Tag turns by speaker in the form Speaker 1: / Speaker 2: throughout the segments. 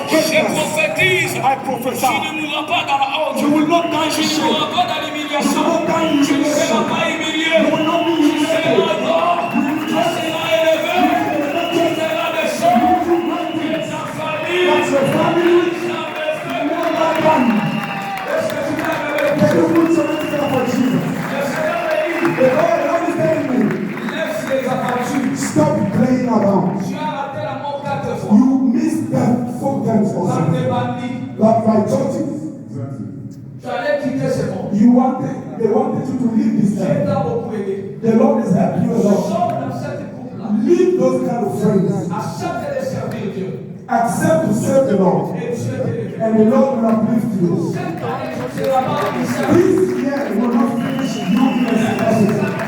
Speaker 1: prophétise.
Speaker 2: I prophesy.
Speaker 1: Tu ne mourras pas dans la honte.
Speaker 2: You will not die in
Speaker 1: Tu ne
Speaker 2: shame.
Speaker 1: mourras pas dans l'humiliation.
Speaker 2: You will not die in
Speaker 1: Tu ne seras
Speaker 2: humiliation.
Speaker 1: pas humilié.
Speaker 2: You will not be
Speaker 1: Tu seras
Speaker 2: humiliated.
Speaker 1: grand. Tu seras élevé. Tu seras descendu. Et ta famille.
Speaker 2: That's your family.
Speaker 1: Est-ce que tu t'as réveillé?
Speaker 2: Can you put something together for Jesus?
Speaker 1: Le Seigneur me dit,
Speaker 2: The Lord is telling me,
Speaker 1: laisse les aventures.
Speaker 2: stop playing around.
Speaker 1: Tu as raté la mort 4 fois.
Speaker 2: You missed that 4 times
Speaker 1: Par
Speaker 2: also.
Speaker 1: tes bandits.
Speaker 2: Like my churches.
Speaker 1: Tu allais quitter ce monde.
Speaker 2: They wanted you to leave this
Speaker 1: Dieu
Speaker 2: life.
Speaker 1: t'a beaucoup aidé.
Speaker 2: The Lord has helped you a lot.
Speaker 1: Sors dans cette couple-là.
Speaker 2: Leave those kind of friends.
Speaker 1: Accepte de servir Dieu.
Speaker 2: Accept to serve the Lord.
Speaker 1: Et Dieu t'élève.
Speaker 2: And the Lord will uplift you.
Speaker 1: Cette année, je ne serai pas au ministère.
Speaker 2: This year will not finish you blessed.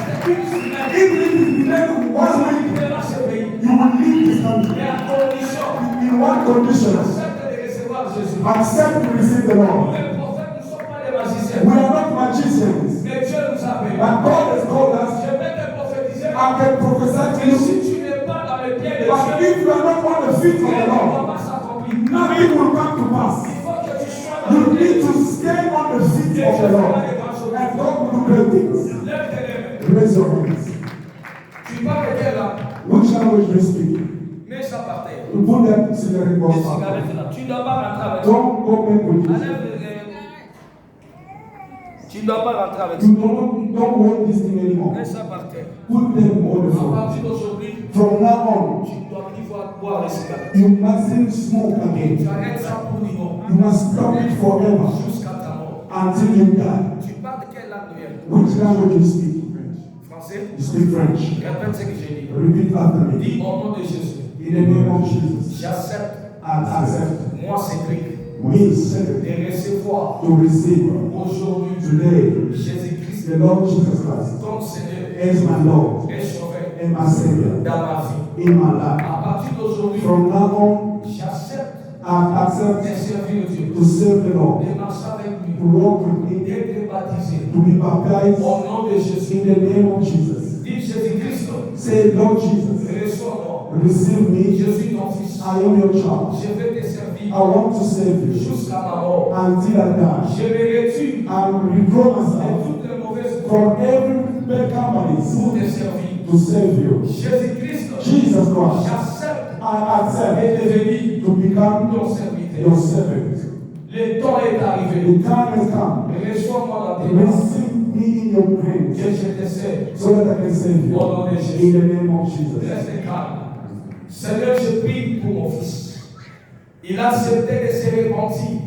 Speaker 2: Even if it began 1 week,
Speaker 1: Tu verras ce pays.
Speaker 2: you will leave this country.
Speaker 1: Mais à condition,
Speaker 2: In one condition,
Speaker 1: accepte de recevoir Jésus.
Speaker 2: accept to receive the
Speaker 1: Nous,
Speaker 2: Lord.
Speaker 1: les prophètes, ne sommes pas des magiciens.
Speaker 2: We are not magicians.
Speaker 1: Mais Dieu nous a appelés.
Speaker 2: But God has called us.
Speaker 1: Je vais te prophétiser.
Speaker 2: I can prophesy to
Speaker 1: Mais
Speaker 2: you.
Speaker 1: si tu n'es pas dans les pieds de
Speaker 2: But
Speaker 1: Dieu,
Speaker 2: if you are not on the feet of
Speaker 1: rien
Speaker 2: the
Speaker 1: ne va
Speaker 2: Lord,
Speaker 1: pas s'accomplir.
Speaker 2: nothing will come to pass.
Speaker 1: Il faut que tu sois dans
Speaker 2: You
Speaker 1: les
Speaker 2: need
Speaker 1: pieds.
Speaker 2: to stay on the feet of the Lord. And God will do great things.
Speaker 1: Lève tes lèvres.
Speaker 2: Raise your hands.
Speaker 1: Tu parles de quelle langue?
Speaker 2: Which language do you speak?
Speaker 1: Mets ça par terre.
Speaker 2: You put that cigarette box
Speaker 1: Les
Speaker 2: out.
Speaker 1: cigarettes là. Tu ne dois pas rentrer avec ça.
Speaker 2: Don't go back with it.
Speaker 1: Enlève tu ne dois pas rentrer avec ça.
Speaker 2: You don't want this thing anymore.
Speaker 1: Mets ça par terre.
Speaker 2: Put them on the
Speaker 1: À
Speaker 2: floor.
Speaker 1: partir d'aujourd'hui,
Speaker 2: From now on,
Speaker 1: tu ne dois plus boire les cigarettes.
Speaker 2: you mustn't smoke
Speaker 1: Tu
Speaker 2: again.
Speaker 1: arrêtes ça pour niveau.
Speaker 2: You must stop it forever
Speaker 1: Jusqu'à ta mort.
Speaker 2: until you die.
Speaker 1: Tu parles de quelle langue nouvelle?
Speaker 2: Which language you speak?
Speaker 1: Français?
Speaker 2: You speak French.
Speaker 1: Répète ce que j'ai dit.
Speaker 2: Repeat after me.
Speaker 1: Dis au nom de Jésus.
Speaker 2: In the name of Jesus,
Speaker 1: J'accepte,
Speaker 2: I accept
Speaker 1: moi Cédric,
Speaker 2: me, Cedric,
Speaker 1: de recevoir
Speaker 2: to receive
Speaker 1: aujourd'hui
Speaker 2: today
Speaker 1: Jésus-Christ
Speaker 2: the Lord Jesus Christ
Speaker 1: comme Seigneur
Speaker 2: as my Lord
Speaker 1: et Sauveur
Speaker 2: and my Savior
Speaker 1: dans ma vie.
Speaker 2: in my life.
Speaker 1: À partir d'aujourd'hui,
Speaker 2: From now on,
Speaker 1: j'accepte
Speaker 2: I accept
Speaker 1: de servir Dieu,
Speaker 2: to serve the Lord,
Speaker 1: de marcher avec lui,
Speaker 2: to walk with me,
Speaker 1: d'être baptisé
Speaker 2: to be baptized
Speaker 1: au nom de Jésus.
Speaker 2: in the name of Jesus.
Speaker 1: Dis Jésus-Christ,
Speaker 2: Say, Lord Jesus,
Speaker 1: reçois-moi.
Speaker 2: receive me.
Speaker 1: Je suis ton fils.
Speaker 2: I am your child.
Speaker 1: Je vais te servir
Speaker 2: I want to serve you
Speaker 1: jusqu'à ma mort.
Speaker 2: until I die.
Speaker 1: Je me retire
Speaker 2: I withdraw
Speaker 1: de
Speaker 2: myself
Speaker 1: toutes les mauvaises
Speaker 2: from
Speaker 1: voies
Speaker 2: every bad companies
Speaker 1: pour te servir.
Speaker 2: to serve you.
Speaker 1: Jésus-Christ,
Speaker 2: Jesus Christ,
Speaker 1: j'accepte
Speaker 2: I accept
Speaker 1: et devenir
Speaker 2: to become
Speaker 1: ton serviteur.
Speaker 2: your servant.
Speaker 1: Le temps est arrivé.
Speaker 2: The time has come.
Speaker 1: Reçois-moi dans tes mains
Speaker 2: Receive me in your hands
Speaker 1: et je te sers.
Speaker 2: so that I can save you.
Speaker 1: Au nom de
Speaker 2: In
Speaker 1: Jésus.
Speaker 2: the name of Jesus.
Speaker 1: Reste calme. Seigneur, je prie pour mon fils. Il a accepté de se repentir.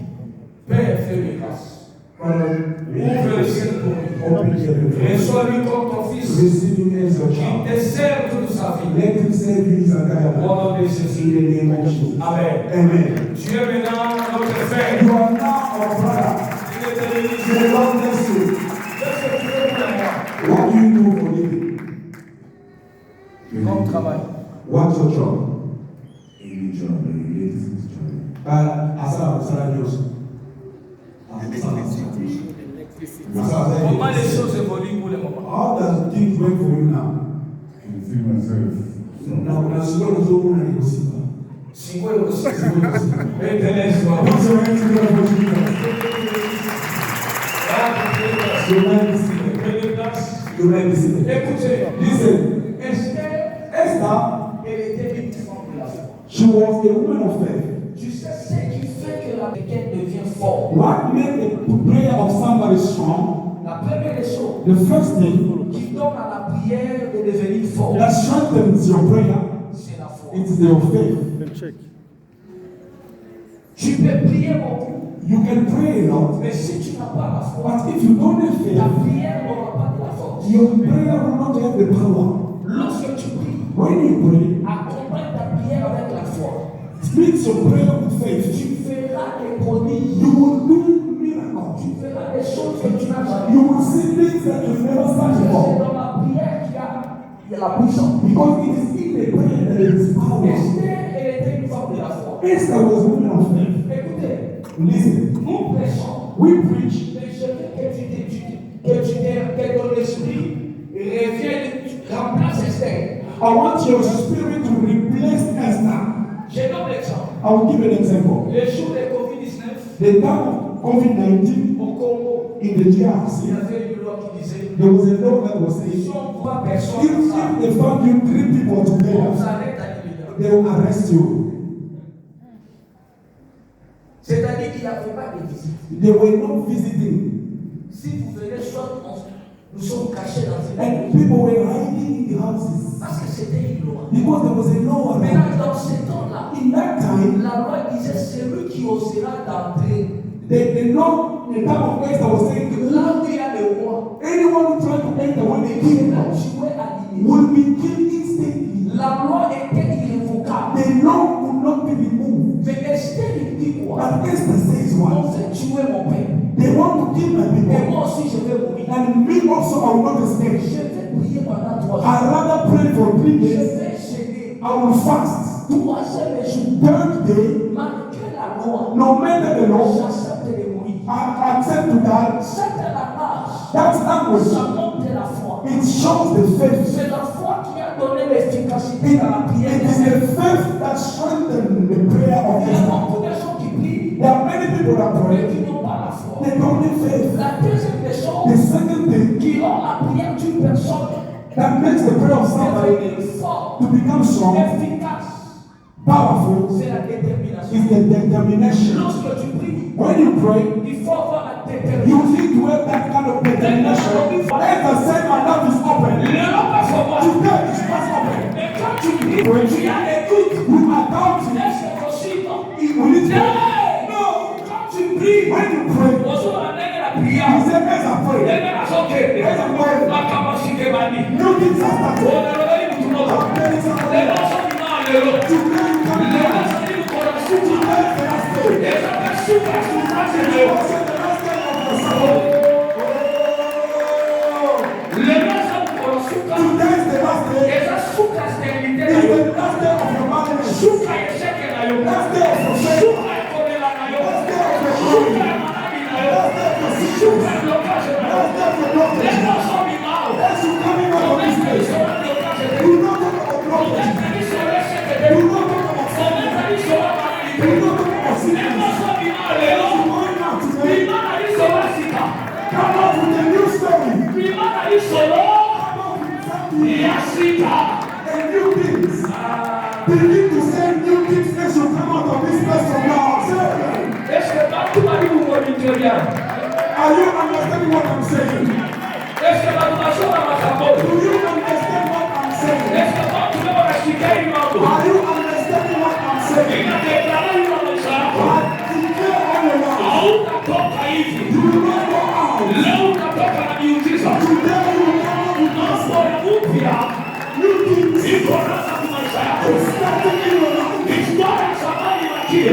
Speaker 1: Père, fais-lui grâce.
Speaker 2: Father,
Speaker 1: Ouvre le ciel pour lui.
Speaker 2: open the heaven.
Speaker 1: Reçois-lui comme ton fils.
Speaker 2: Receive him as your
Speaker 1: Qu'il
Speaker 2: child.
Speaker 1: te sert toute sa vie.
Speaker 2: Let him save you his entire
Speaker 1: Au
Speaker 2: life.
Speaker 1: nom de
Speaker 2: In
Speaker 1: Jésus.
Speaker 2: the name of Jesus.
Speaker 1: Amen.
Speaker 2: Amen.
Speaker 1: Tu es maintenant notre frère.
Speaker 2: You are now our brother.
Speaker 1: Il est béni.
Speaker 2: May the Lord bless you.
Speaker 1: Qu'est-ce que tu veux pour moi?
Speaker 2: What do you do for living?
Speaker 1: Comme travail.
Speaker 2: What's your job?
Speaker 3: Any job, any latest job.
Speaker 2: Asala news.
Speaker 1: Comment les choses évoluent pour le moment?
Speaker 2: How does things work for you now?
Speaker 3: I can see myself.
Speaker 2: Now, sikuwa nzuri na nikusiba.
Speaker 1: 5 euros. Éternel-moi.
Speaker 2: Put your hands together for Jesus. You may be seated. You may be seated.
Speaker 1: Écoutez,
Speaker 2: Listen,
Speaker 1: Esther,
Speaker 2: Esther,
Speaker 1: elle était une femme de la foi.
Speaker 2: she was a woman of faith.
Speaker 1: Tu sais ce qui fait que la requête devient forte.
Speaker 2: What made the prayer of somebody strong?
Speaker 1: La première des choses
Speaker 2: The first thing
Speaker 1: qui donne à la prière de devenir forte,
Speaker 2: that strengthens your prayer
Speaker 1: c'est la foi.
Speaker 2: is your faith.
Speaker 1: Tu peux prier beaucoup,
Speaker 2: You can pray a lot,
Speaker 1: mais si tu n'as pas la foi,
Speaker 2: but if you don't have
Speaker 1: ta
Speaker 2: faith,
Speaker 1: prière n'aura pas de la force.
Speaker 2: your prayer will not have the power.
Speaker 1: Lorsque tu pries,
Speaker 2: When you pray,
Speaker 1: accompagne ta prière avec la foi.
Speaker 2: mix your prayer with faith.
Speaker 1: Tu feras des prodiges.
Speaker 2: You will do miracles.
Speaker 1: Tu feras des choses que tu n'as jamais.
Speaker 2: You will see things that you've never seen
Speaker 1: C'est
Speaker 2: before.
Speaker 1: dans la prière qu'il y a la puissance.
Speaker 2: Because it is in the prayer that there is power.
Speaker 1: Esther, elle était une femme de la foi.
Speaker 2: Esther was a woman of faith.
Speaker 1: Écoutez,
Speaker 2: Listen,
Speaker 1: nous prêchons.
Speaker 2: we preach,
Speaker 1: Mais je veux que ton esprit revienne, remplace Esther.
Speaker 2: I want your spirit to replace Esther.
Speaker 1: Je donne l'exemple.
Speaker 2: I will give an example.
Speaker 1: Les jours de Covid-19,
Speaker 2: The time of COVID-19
Speaker 1: au Congo,
Speaker 2: in the
Speaker 1: il y
Speaker 2: DRC,
Speaker 1: avait une loi qui disait
Speaker 2: there was a law that was
Speaker 1: si
Speaker 2: saying,
Speaker 1: on voit personne comme
Speaker 2: if
Speaker 1: ça,
Speaker 2: they found you 3 people
Speaker 1: on
Speaker 2: together,
Speaker 1: s'arrête à l'immédiat.
Speaker 2: they will arrest you.
Speaker 1: C'est-à-dire qu'il n'y avait pas de visite.
Speaker 2: They were not visiting.
Speaker 1: Si vous venez, soit nous sommes cachés dans une
Speaker 2: And
Speaker 1: maison.
Speaker 2: people were hiding in the houses.
Speaker 1: Parce que c'était une loi.
Speaker 2: Because there was a law
Speaker 1: Mais
Speaker 2: around.
Speaker 1: dans ce temps-là,
Speaker 2: In that time,
Speaker 1: la loi disait celui qui osera d'entrer
Speaker 2: the law, the time of Esther was saying,
Speaker 1: là où il y a le roi,
Speaker 2: anyone who tried to enter when they
Speaker 1: il
Speaker 2: came
Speaker 1: sera
Speaker 2: out
Speaker 1: tué à l'immédiat.
Speaker 2: will be killed instantly.
Speaker 1: La loi était irrévocable.
Speaker 2: The law would not be removed.
Speaker 1: Mais Esther il dit quoi?
Speaker 2: But Esther says
Speaker 1: On
Speaker 2: what?
Speaker 1: veut tuer mon père.
Speaker 2: They want to kill my
Speaker 1: Et
Speaker 2: people.
Speaker 1: moi aussi je vais mourir.
Speaker 2: And me also, I will not
Speaker 1: Je
Speaker 2: escape.
Speaker 1: vais prier pendant 3 jours.
Speaker 2: I rather pray for 3
Speaker 1: Je
Speaker 2: days.
Speaker 1: vais gêner.
Speaker 2: I will fast.
Speaker 1: 3e jour.
Speaker 2: 3rd day,
Speaker 1: Malgré la loi,
Speaker 2: no matter the law,
Speaker 1: j'accepte de mourir.
Speaker 2: I accept to die.
Speaker 1: Cette langage,
Speaker 2: That language,
Speaker 1: ça montre la foi.
Speaker 2: it shows the faith.
Speaker 1: C'est la foi qui a donné l'efficacité
Speaker 2: It
Speaker 1: à la prière.
Speaker 2: is the faith that strengthens the prayer of
Speaker 1: Il y a
Speaker 2: Esther.
Speaker 1: beaucoup de gens qui prient,
Speaker 2: There are many people that
Speaker 1: mais
Speaker 2: pray.
Speaker 1: qui n'ont pas la foi.
Speaker 2: They don't need faith.
Speaker 1: La deuxième des
Speaker 2: The
Speaker 1: choses
Speaker 2: second thing
Speaker 1: qui rend la prière d'une personne
Speaker 2: that makes the prayer of somebody
Speaker 1: devenir forte,
Speaker 2: to become strong,
Speaker 1: efficace,
Speaker 2: powerful,
Speaker 1: c'est la détermination.
Speaker 2: is the determination.
Speaker 1: Lorsque tu pries,
Speaker 2: When you pray,
Speaker 1: il faut avoir la
Speaker 2: you
Speaker 1: détermination.
Speaker 2: need to have that kind of determination. Esther said, my love is open.
Speaker 1: Le nom va se voir.
Speaker 2: Today is just open.
Speaker 1: Et quand tu pries, tu as des doutes.
Speaker 2: You are doubting.
Speaker 1: Est-ce que possible?
Speaker 2: We need to
Speaker 1: Hey!
Speaker 2: no.
Speaker 1: Quand tu pries,
Speaker 2: When you pray,
Speaker 1: on se va donner la
Speaker 2: he
Speaker 1: prière.
Speaker 2: said, as I pray,
Speaker 1: La capacité va dire.
Speaker 2: new things are starting.
Speaker 1: On est revenu pour tout le monde.
Speaker 2: There is a
Speaker 1: Les gens sont dans le lot.
Speaker 2: today
Speaker 1: Les
Speaker 2: coming
Speaker 1: gens
Speaker 2: out.
Speaker 1: sont venus pour la soupe.
Speaker 2: Today is the last day.
Speaker 1: Les gens sont super, super, c'est
Speaker 2: Also the last day of the summer.
Speaker 1: les gens sont pour la soupe.
Speaker 2: Today is the last day.
Speaker 1: Les gens soupe la stérilité.
Speaker 2: It's the last day of your marriage.
Speaker 1: Soupe la échec na yo.
Speaker 2: Last day of your faith.
Speaker 1: Soupe la école na yo.
Speaker 2: Last day of your
Speaker 1: Soupe
Speaker 2: glory.
Speaker 1: la maladie na yo.
Speaker 2: Last day of your
Speaker 1: Soupe
Speaker 2: sickness.
Speaker 1: la blocage na yo.
Speaker 2: Last day of your
Speaker 1: Les
Speaker 2: blockage.
Speaker 1: gens sont mimables.
Speaker 2: As you coming out of this place,
Speaker 1: Ils sont en blocage.
Speaker 2: you don't talk about blockage.
Speaker 1: Ils sont échec.
Speaker 2: You don't talk about sickness.
Speaker 1: Ils sont en maladie.
Speaker 2: You don't talk about
Speaker 1: Les
Speaker 2: sickness.
Speaker 1: gens sont mimables.
Speaker 2: As you going out today,
Speaker 1: Imana ils sont asika.
Speaker 2: come out with a new story.
Speaker 1: Imana ils sont là.
Speaker 2: Come out with something
Speaker 1: Yasika.
Speaker 2: and new things. Begin to say new things as you come out of this place from now. Say,
Speaker 1: Est-ce que tu m'as dit vous m'entendez bien?
Speaker 2: are you understanding what I'm saying?
Speaker 1: Est-ce que tu m'as choisi ma capote?
Speaker 2: Do you understand what I'm saying?
Speaker 1: Est-ce que tu m'as expliqué une autre?
Speaker 2: Are you understanding what I'm saying?
Speaker 1: Il a déclaré une autre
Speaker 2: I
Speaker 1: chose.
Speaker 2: declare all along,
Speaker 1: Hautatoka hivi.
Speaker 2: you will not go out.
Speaker 1: Leo utatoka na miujiza.
Speaker 2: Today you will come out with
Speaker 1: Mambo ya upya
Speaker 2: new things.
Speaker 1: iko sasa kwa maisha yako.
Speaker 2: Starting in your life.
Speaker 1: Historia ya zamani ibakie.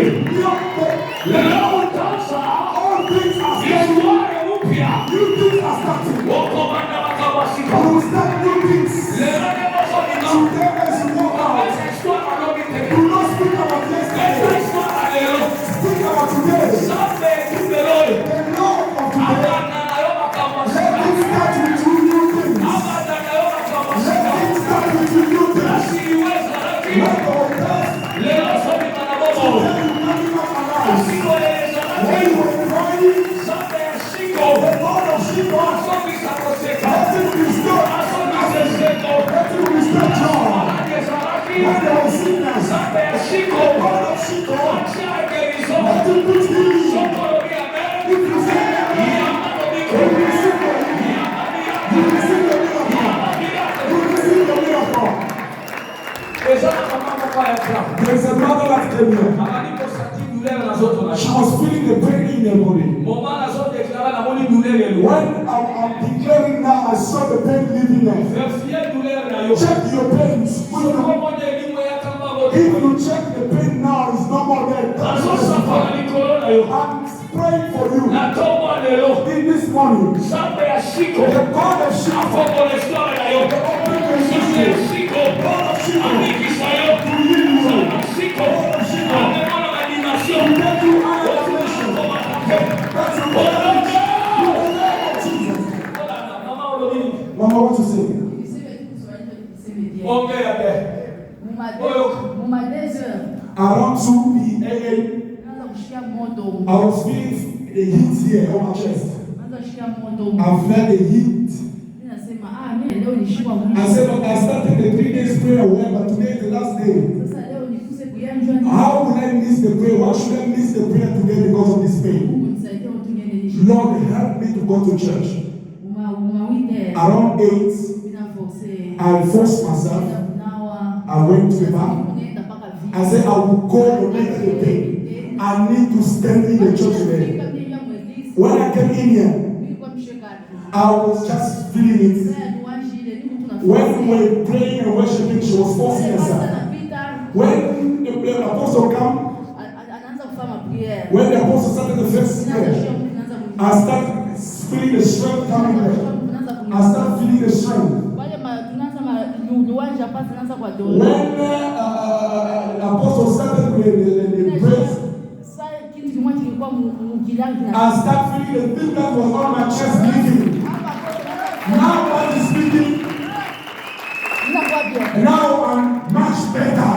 Speaker 1: Leo utaanza
Speaker 2: All things are starting.
Speaker 1: historia upya.
Speaker 2: New things are starting.
Speaker 1: Wako banda wakawasika.
Speaker 2: You will start new things.
Speaker 1: Leo ndio somo ni
Speaker 2: Today as you walk out,
Speaker 1: Essa história não me tem.
Speaker 2: do not speak about
Speaker 1: Essa
Speaker 2: yesterday.
Speaker 1: história leo.
Speaker 2: Speak about today.
Speaker 1: Sabe que melhor.
Speaker 2: The Lord of today.
Speaker 1: Abana na yo
Speaker 2: Let
Speaker 1: makawasika.
Speaker 2: it start with you new things.
Speaker 1: Abana na yo
Speaker 2: Let
Speaker 1: makawasika.
Speaker 2: it start with you new things.
Speaker 1: Siweza lakini
Speaker 2: Let the best
Speaker 1: leo somo ni manabomo.
Speaker 2: that you coming out alive.
Speaker 1: Siko eleza
Speaker 2: When
Speaker 1: lakini
Speaker 2: you were crying,
Speaker 1: sabe siko.
Speaker 2: the God of Shiva,
Speaker 1: Asomi sakoseka.
Speaker 2: let it restore.
Speaker 1: Asomi seseko.
Speaker 2: Let it restore joy.
Speaker 1: Anageza lakini
Speaker 2: When there was sickness,
Speaker 1: sabe siko.
Speaker 2: the God of Shiva,
Speaker 1: Acha ekerizo.
Speaker 2: let it put healing.
Speaker 1: Sokoro ya mbele.
Speaker 2: If you say amen,
Speaker 1: Yamano biko.
Speaker 2: you receive the healing. You receive the miracle. You receive the miracle. There is a mother that came here. She was feeling the pain in her body. When I'm declaring now, I saw the pain leaving her. Check your pains. If you check the pain now, it's no more there. I'm praying for you. In this morning, the God of Shiva, the open the God of Shiva, to heal you. God of Shiva, to make you higher dimension. That's the word of Jesus. Mama, what to say?
Speaker 4: Mon matin,
Speaker 2: Around 2 p.m.
Speaker 4: I was feeling the heat here on my chest. I felt the heat. I said, I started the 3 days prayer, but today is the last day. How will I miss the prayer? Why should I miss the prayer today because of this pain? Lord, help me to go to church. Around 8, I forced myself. I went to the back. I said, I will go no matter the pain. I need to stand in the church today. When I came in here, I was just feeling it. When we were praying and worshiping, she was forcing herself. When the apostle came, when the apostle started the first prayer, I started feeling the strength coming there. I started feeling the strength. When the apostle started the praise, I started feeling the thing that was on my chest leaving. Now God is speaking. Now I'm much better.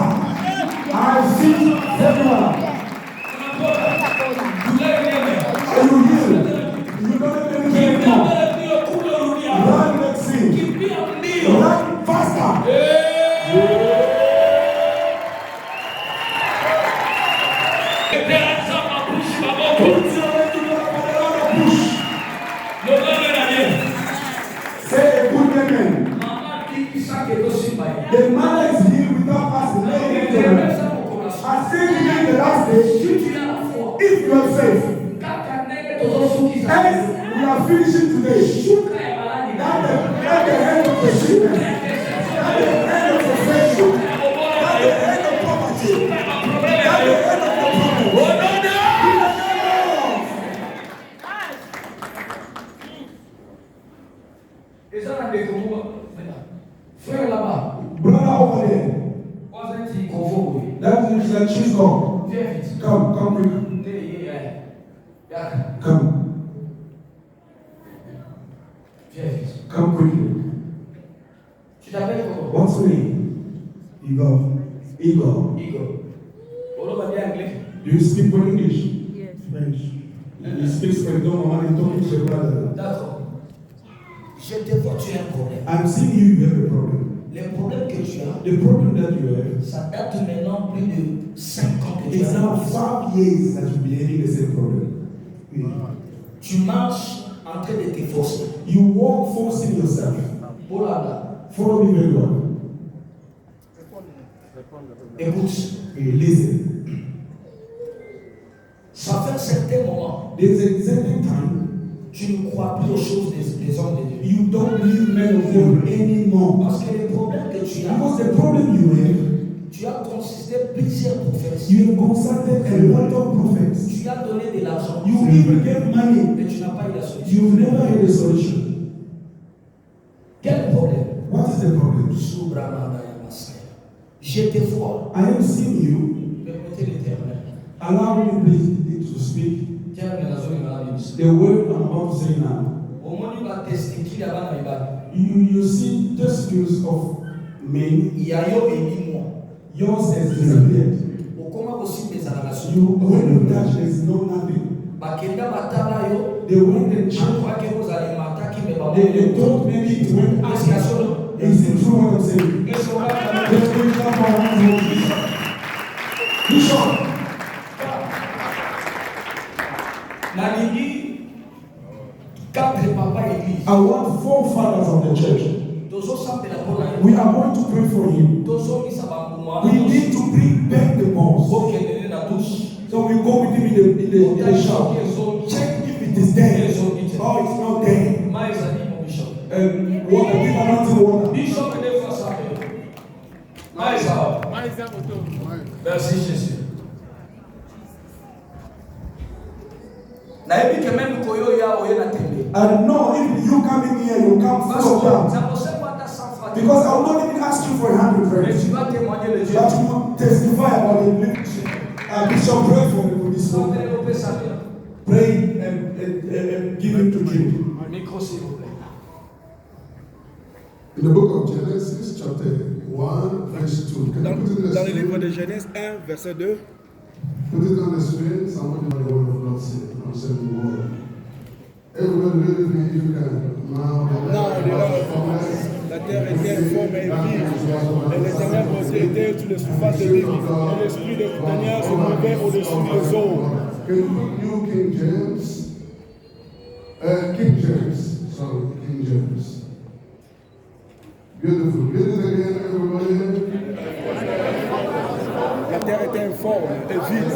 Speaker 4: I feel everywhere. Are you here? You don't even care anymore. Run, let's see. Run faster. Say a good amen. The man is here without us laying it. I say today the last day, if you are faith, as we are finishing today, at the end of the sickness, at the end of the friendship, at the end of poverty, at the end of the problem.
Speaker 1: Frère là-bas.
Speaker 4: Brother over there. That is like she's gone. Come quick. Come. Come quickly.
Speaker 1: Tu t'appelles comment?
Speaker 4: What's your name? Igor. Do you speak good English?
Speaker 5: Yes.
Speaker 4: French. You speak French. No, Mama, you talking to your brother.
Speaker 1: D'accord. Je te vois, tu as un problème.
Speaker 4: I'm seeing you have a problem.
Speaker 1: Le problème que tu as,
Speaker 4: The problem that you have,
Speaker 1: ça date maintenant plus de 5 ans que tu
Speaker 4: it's
Speaker 1: as.
Speaker 4: now 5 years that you've been having the same problem.
Speaker 1: Tu marches en train de te forcer.
Speaker 4: You walk forcing yourself.
Speaker 1: Oh là là.
Speaker 4: Follow me very well.
Speaker 1: Écoute,
Speaker 4: Listen.
Speaker 1: ça fait un certain moment,
Speaker 4: There's a certain time
Speaker 1: tu ne crois plus aux choses des hommes de Dieu.
Speaker 4: you don't believe men of God anymore.
Speaker 1: Parce que les problèmes que tu as,
Speaker 4: Because the problem you have,
Speaker 1: tu as consulté plusieurs prophètes.
Speaker 4: you have consulted a lot of prophets.
Speaker 1: Tu as donné de l'argent.
Speaker 4: You even get money.
Speaker 1: Mais tu n'as pas eu la solution.
Speaker 4: You've never had a solution.
Speaker 1: Quel problème?
Speaker 4: What is the problem?
Speaker 1: Je te vois.
Speaker 4: I have seen you.
Speaker 1: Permettez l'Éternel.
Speaker 4: Allow me please to speak the word I'm about to say now. You see testicles of men. Yours has disappeared. You, when you touch, there's no nothing. They went and checked. They told maybe it went up. Is it true what I'm saying? Let's bring up our hands. Bishop. I want 4 fathers of the church. We are going to pray for you. We need to bring back the bones. So we go with him in the shower. Check if it is there. Oh, it's not there. Water, give another water.
Speaker 1: Merci Jésus.
Speaker 4: And no, if you come in here, you come full of down. Because I will not even ask you for 100 friends. But you will testify about it. Bishop, pray for this one. Pray and give it to him.
Speaker 3: In the book of Genesis, chapter 1, verse 2.
Speaker 6: Dans le livre de Genèse 1, verset 2.
Speaker 3: Put it on the screen. Somebody by the word of God said, I'm saying the word. Everybody read it if you can. Now,
Speaker 4: la terre était informe et vide, et les ténèbres étaient sur les surfaces des livres, et l'esprit des Daniel se mouvait au-dessus des eaux.
Speaker 3: Can you put New King James? King James. Sorry, King James. Beautiful. Read it again, everybody.
Speaker 4: La terre était informe et vide,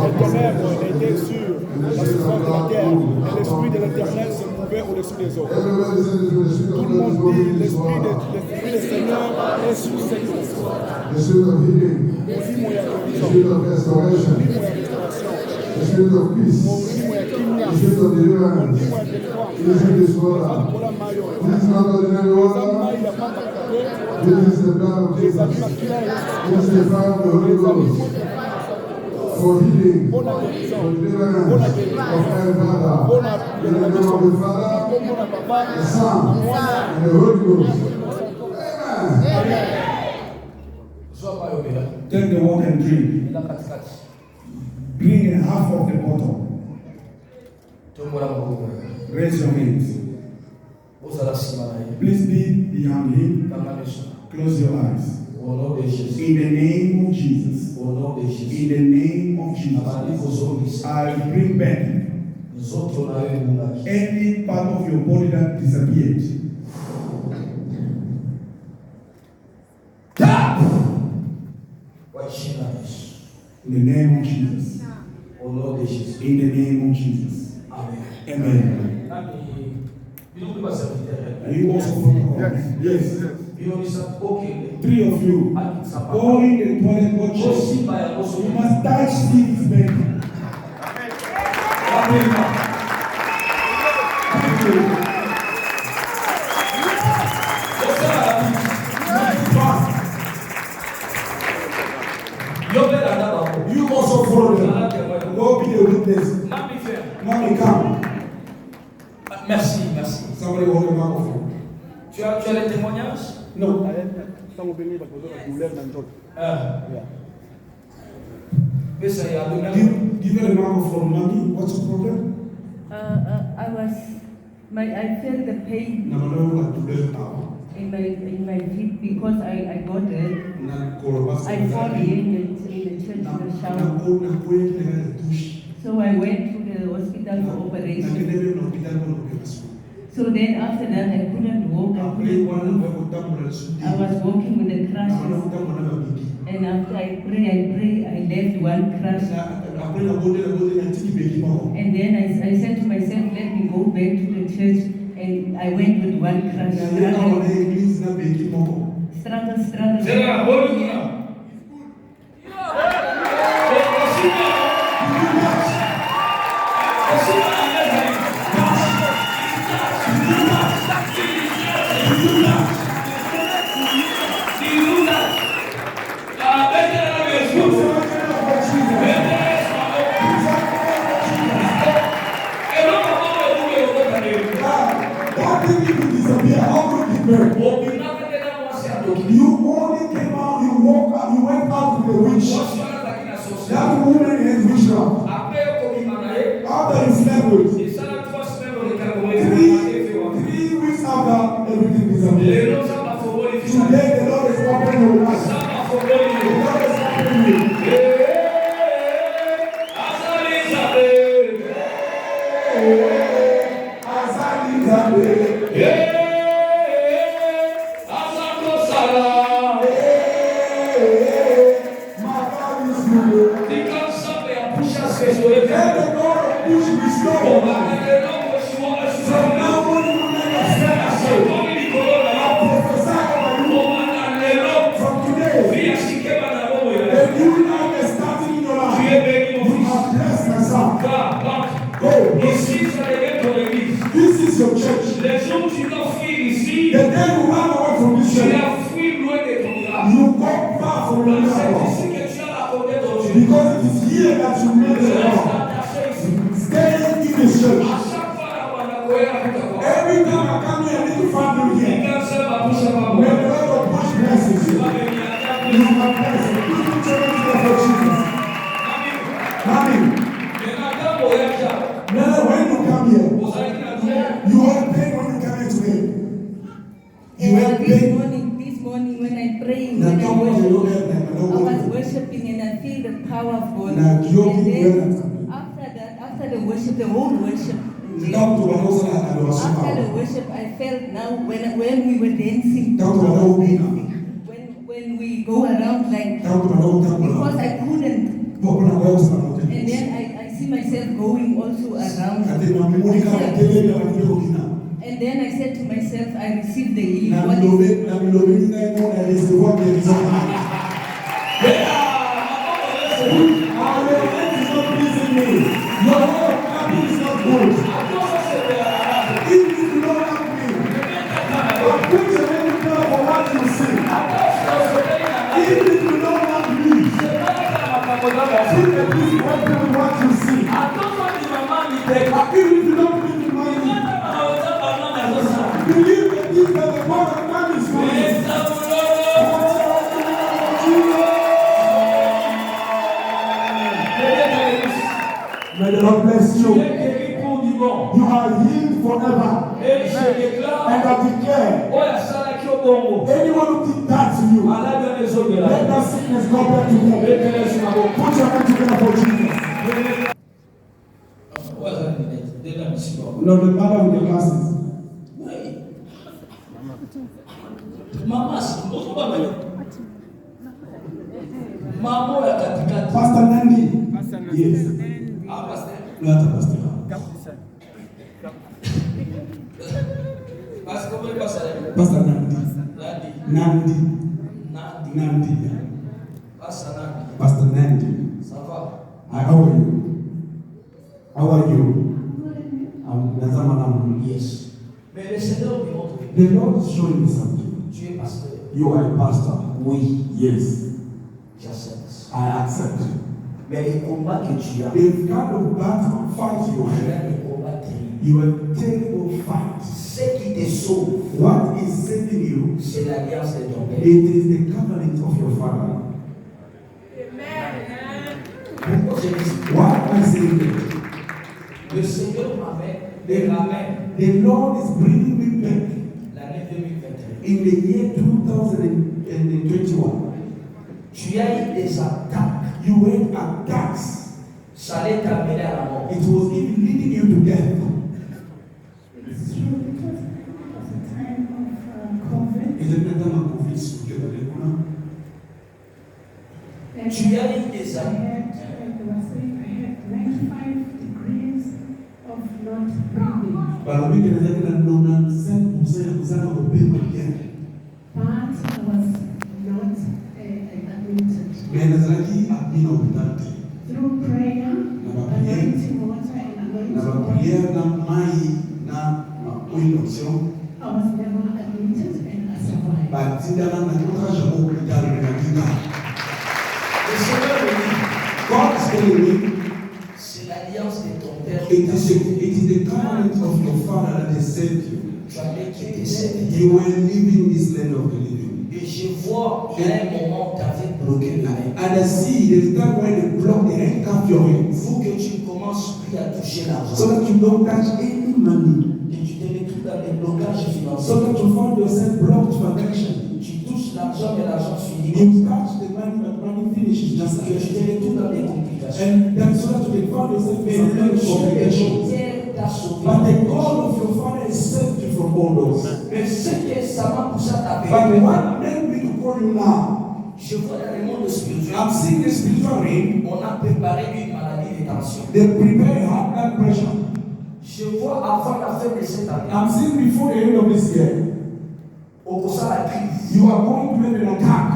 Speaker 4: les ténèbres étaient sur la surface de la terre, et l'esprit de l'Éternel se mouvait au-dessus des eaux. Tout le monde dit, l'esprit du Seigneur est sur cette nation.
Speaker 3: The spirit of healing,
Speaker 4: The
Speaker 3: spirit of restoration, the spirit of peace, the spirit of deliverance, the spirit of water. This is not ordinary water. This is the blood of Jesus. This is the fire of the Holy Ghost. For healing, for deliverance, of every Father. In the name of the Father, the Son, and the Holy Ghost. Amen.
Speaker 4: Take the water and drink. Drink half of the bottle. Raise your hands. Please be behind him. Close your eyes. In the name of Jesus. In the name of Jesus. I bring back any part of your body that disappeared. In the name of Jesus. In the name of Jesus. Amen. Are you also yes. Three of you go in the toilet, go check. You must touch Steve's baby. Thank you. You also follow them. Go be the witness. Mommy, come.
Speaker 1: Merci.
Speaker 4: Somebody hold the microphone.
Speaker 1: Tu as les témoignages?
Speaker 4: No. Give her the microphone, mommy. What's the problem?
Speaker 5: I felt the pain in my feet because I got it. I fall in the church in the shower. So I went to the hospital for operation. So then after that I couldn't walk. I was walking with the crutches. And after I pray, I left one crutch. And then I said to myself, let me go back to the church. And I went with one crutch. Struggle.
Speaker 4: You only came out, you went out with the witch. That woman is witchcraft. After you slept with, 3 weeks after, everything disappeared. Today the Lord is opening your eyes. The Lord is opening you. This is your church. The day you run away from this church, you go far from the Lord. Because it is here that you meet the Lord. Stay in this church. Every time I come here, I need to find you here. May the Lord push blessings you. You have blessings. People church here for Jesus.
Speaker 5: worshiping and I feel the power of God.
Speaker 4: Na kio
Speaker 5: And
Speaker 4: kikwela
Speaker 5: then
Speaker 4: tabi.
Speaker 5: after the worship, the whole worship.
Speaker 4: Ndio mtu wanaoza na
Speaker 5: After the
Speaker 4: aliwasema.
Speaker 5: worship, I felt now when we were dancing,
Speaker 4: Ndio mtu wanaoupina.
Speaker 5: when we go around like,
Speaker 4: Ndio mtu wanaotaka.
Speaker 5: because I couldn't.
Speaker 4: Kuna kwa usa na mtu.
Speaker 5: And then I see myself going also around.
Speaker 4: Ati mamuni kama kelele ya watu kina.
Speaker 5: And then I said to myself, I received the healing.
Speaker 4: Na
Speaker 5: What is
Speaker 4: mlobe na mlobe ni naye mwana recevoir des raisons. Believe that this is the word of God is right. May the Lord bless you. You are healed forever. And I declare, anyone who did that to you, let that sickness go back to them. Put your hand together for Jesus. No, the mother with the glasses.
Speaker 1: Mama ya katikati.
Speaker 4: Pastor Nandi. Yes.
Speaker 1: Pastor.
Speaker 4: Not a pastor. Pastor Nandi. Nandi. Nandi. Pastor Nandi. How are you? How are you? Yes. The Lord is showing me something. You are a pastor.
Speaker 1: Oui.
Speaker 4: Yes.
Speaker 1: J'accepte.
Speaker 4: I accept.
Speaker 1: Mais les combats que tu as,
Speaker 4: The kind of battle fight you
Speaker 1: tu as
Speaker 4: have,
Speaker 1: des combats terribles.
Speaker 4: you have terrible fights.
Speaker 1: Ce qui te sauve,
Speaker 4: What is saving you?
Speaker 1: c'est l'alliance de ton père.
Speaker 4: It is the covenant of your father.
Speaker 1: Pourquoi je dis ça?
Speaker 4: Why am I saying that?
Speaker 1: Le Seigneur me ramène
Speaker 4: The Lord is bringing me back
Speaker 1: l'année 2021.
Speaker 4: in the year 2021.
Speaker 1: Tu as eu des attaques.
Speaker 4: You had attacks.
Speaker 1: Ça allait t'amener à la mort.
Speaker 4: It was even leading you to death.
Speaker 6: It's true, because it was a time of COVID.
Speaker 4: Is it not a COVID situation?
Speaker 6: And
Speaker 1: Tu as eu
Speaker 6: I
Speaker 1: des
Speaker 6: had,
Speaker 1: attaques.
Speaker 6: they were saying I had 95 degrees of not breathing.
Speaker 4: But we can say that no one said Usana will be again.
Speaker 6: But I was not admitted.
Speaker 4: Menazaki abino bitante.
Speaker 6: Through prayer, anointing water and
Speaker 4: Na
Speaker 6: anointing
Speaker 4: prière
Speaker 6: oil,
Speaker 4: na mai na oinoption.
Speaker 6: I was never admitted and I survived.
Speaker 4: But tindana na kutra jamo bitalo na kika.
Speaker 1: Le Seigneur me dit,
Speaker 4: God is telling me
Speaker 1: c'est l'alliance de ton père.
Speaker 4: it is the covenant of your father that has saved you.
Speaker 1: Tu avais quitté cette vie.
Speaker 4: You were living this land of the living.
Speaker 1: Et je vois, il y a un moment où tu avais bloqué la main.
Speaker 4: And I see there's time when they block the handcuff your hands.
Speaker 1: Il faut que tu commences plus à toucher
Speaker 4: So
Speaker 1: l'argent.
Speaker 4: that you don't touch any money.
Speaker 1: Et tu te retrouves dans des blocages financiers.
Speaker 4: So that you find yourself blocked financially.
Speaker 1: Tu touches l'argent, mais l'argent finit.
Speaker 4: You touch the money, but money finishes just
Speaker 1: Que
Speaker 4: like
Speaker 1: tu te retrouves dans des complications.
Speaker 4: And that's so that you can find yourself in
Speaker 1: Mais le
Speaker 4: a
Speaker 1: Dieu de
Speaker 4: complications.
Speaker 1: ton père t'a sauvé.
Speaker 4: But the God of your father has saved you from all those.
Speaker 1: Mais ce que ça m'a poussé à
Speaker 4: But
Speaker 1: t'appeler,
Speaker 4: what made me to call you now?
Speaker 1: je vois dans le monde spirituel,
Speaker 4: I'm seeing the spiritual realm.
Speaker 1: on a préparé une maladie de tension.
Speaker 4: They prepare high blood pressure.
Speaker 1: Je vois avant la fin de cette année,
Speaker 4: I'm seeing before the end of this year,
Speaker 1: au cours de la crise,
Speaker 4: you are going to have an attack.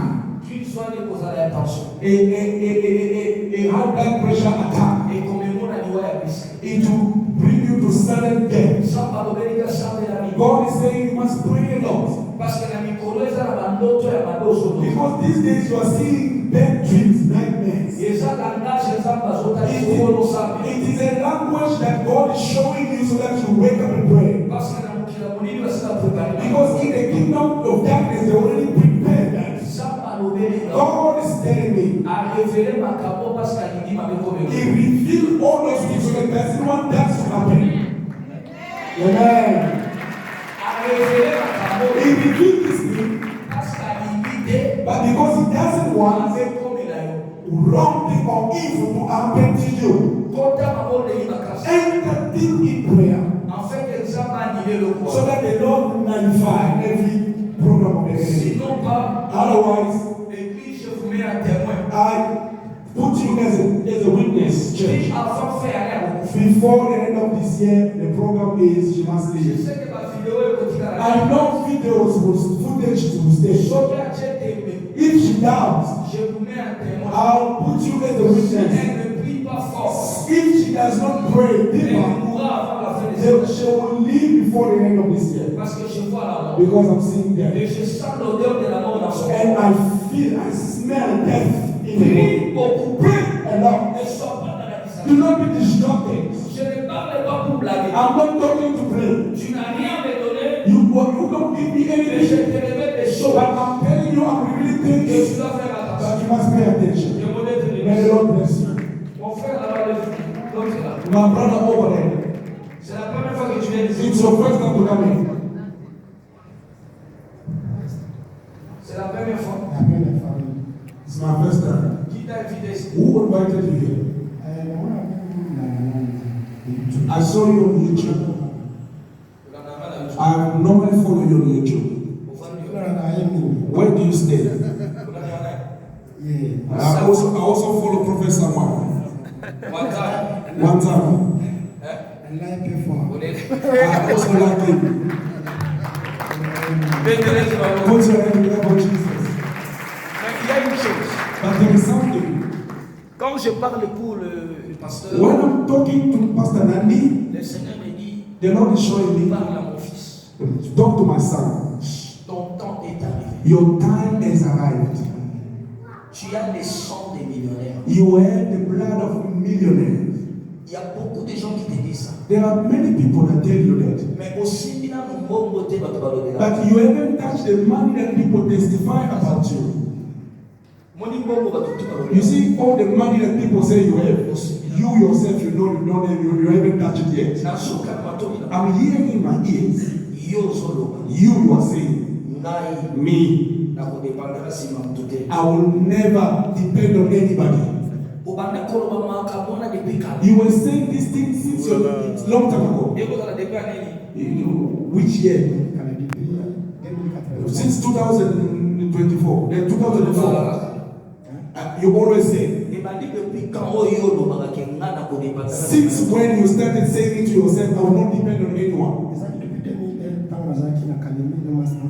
Speaker 1: qu'il soit de cause de la tension.
Speaker 4: A high blood pressure attack.
Speaker 1: Et comme le monde a dit, ouais,
Speaker 4: It will bring you to sudden death.
Speaker 1: sans parler de ça, de la vie.
Speaker 4: God is saying you must pray a lot.
Speaker 1: Parce que la micro est à la bande, tu es à la bande.
Speaker 4: Because these days you are seeing bad dreams, nightmares.
Speaker 1: Et ça, langage, les hommes, parce que tu es au sang.
Speaker 4: It is a language that God is showing you so that you wake up and pray.
Speaker 1: Parce que la micro est à préparer.
Speaker 4: Because in the kingdom of darkness, they already prepared that.
Speaker 1: Sans parler de
Speaker 4: God is telling me,
Speaker 1: à révéler ma capo parce qu'elle dit ma mécomé.
Speaker 4: He revealed all those things so that doesn't want that to happen. Amen.
Speaker 1: À révéler ma capo
Speaker 4: He revealed this thing,
Speaker 1: parce qu'elle dit,
Speaker 4: but because He doesn't want,
Speaker 1: c'est comme il a eu.
Speaker 4: wrong thing or evil to happen to you, enter deep in prayer so that the Lord will nullify every program of the enemy. Otherwise, I put you as a witness, church. Before the end of this year, the program is she must leave. I know videos, footage to stay. If she doubts, I'll put you as a witness. If she does not pray, she will leave before the end of this year. Because I'm seeing death. And I smell death in the body. Pray a lot. Do not be distracted. I'm not talking to pray. You don't give me anything. But I'm telling you, I'm revealing things. But you must pay attention. May the Lord bless you. My brother over there. It's your first time to come in. It's my first time. Who invited you here? I saw you on YouTube. I normally follow you on YouTube. Where do you stay? I also follow Professor Mark. One time. I also like him. Put your hand together for Jesus. But there is something.
Speaker 1: Quand je parle pour le pasteur,
Speaker 4: when I'm talking to Pastor Nandi,
Speaker 1: le Seigneur me dit,
Speaker 4: the Lord is showing me,
Speaker 1: parle à mon fils.
Speaker 4: Talk to my son.
Speaker 1: Ton temps est arrivé.
Speaker 4: Your time has arrived.
Speaker 1: Tu as le sang des millionnaires.
Speaker 4: You have the blood of millionaires.
Speaker 1: Il y a beaucoup de gens qui te disent ça.
Speaker 4: There are many people that tell you that.
Speaker 1: Mais aussi, but
Speaker 4: you haven't touched the money that people testify about you. You see, all the money that people say you have, you yourself, you haven't touched it yet. I'm hearing in my ears. You are saying, me, I will never depend on anybody. You were saying these things since a long time ago. Which year? Since 2024. 2004. You always say. Since when you started saying to yourself, I will not depend on anyone.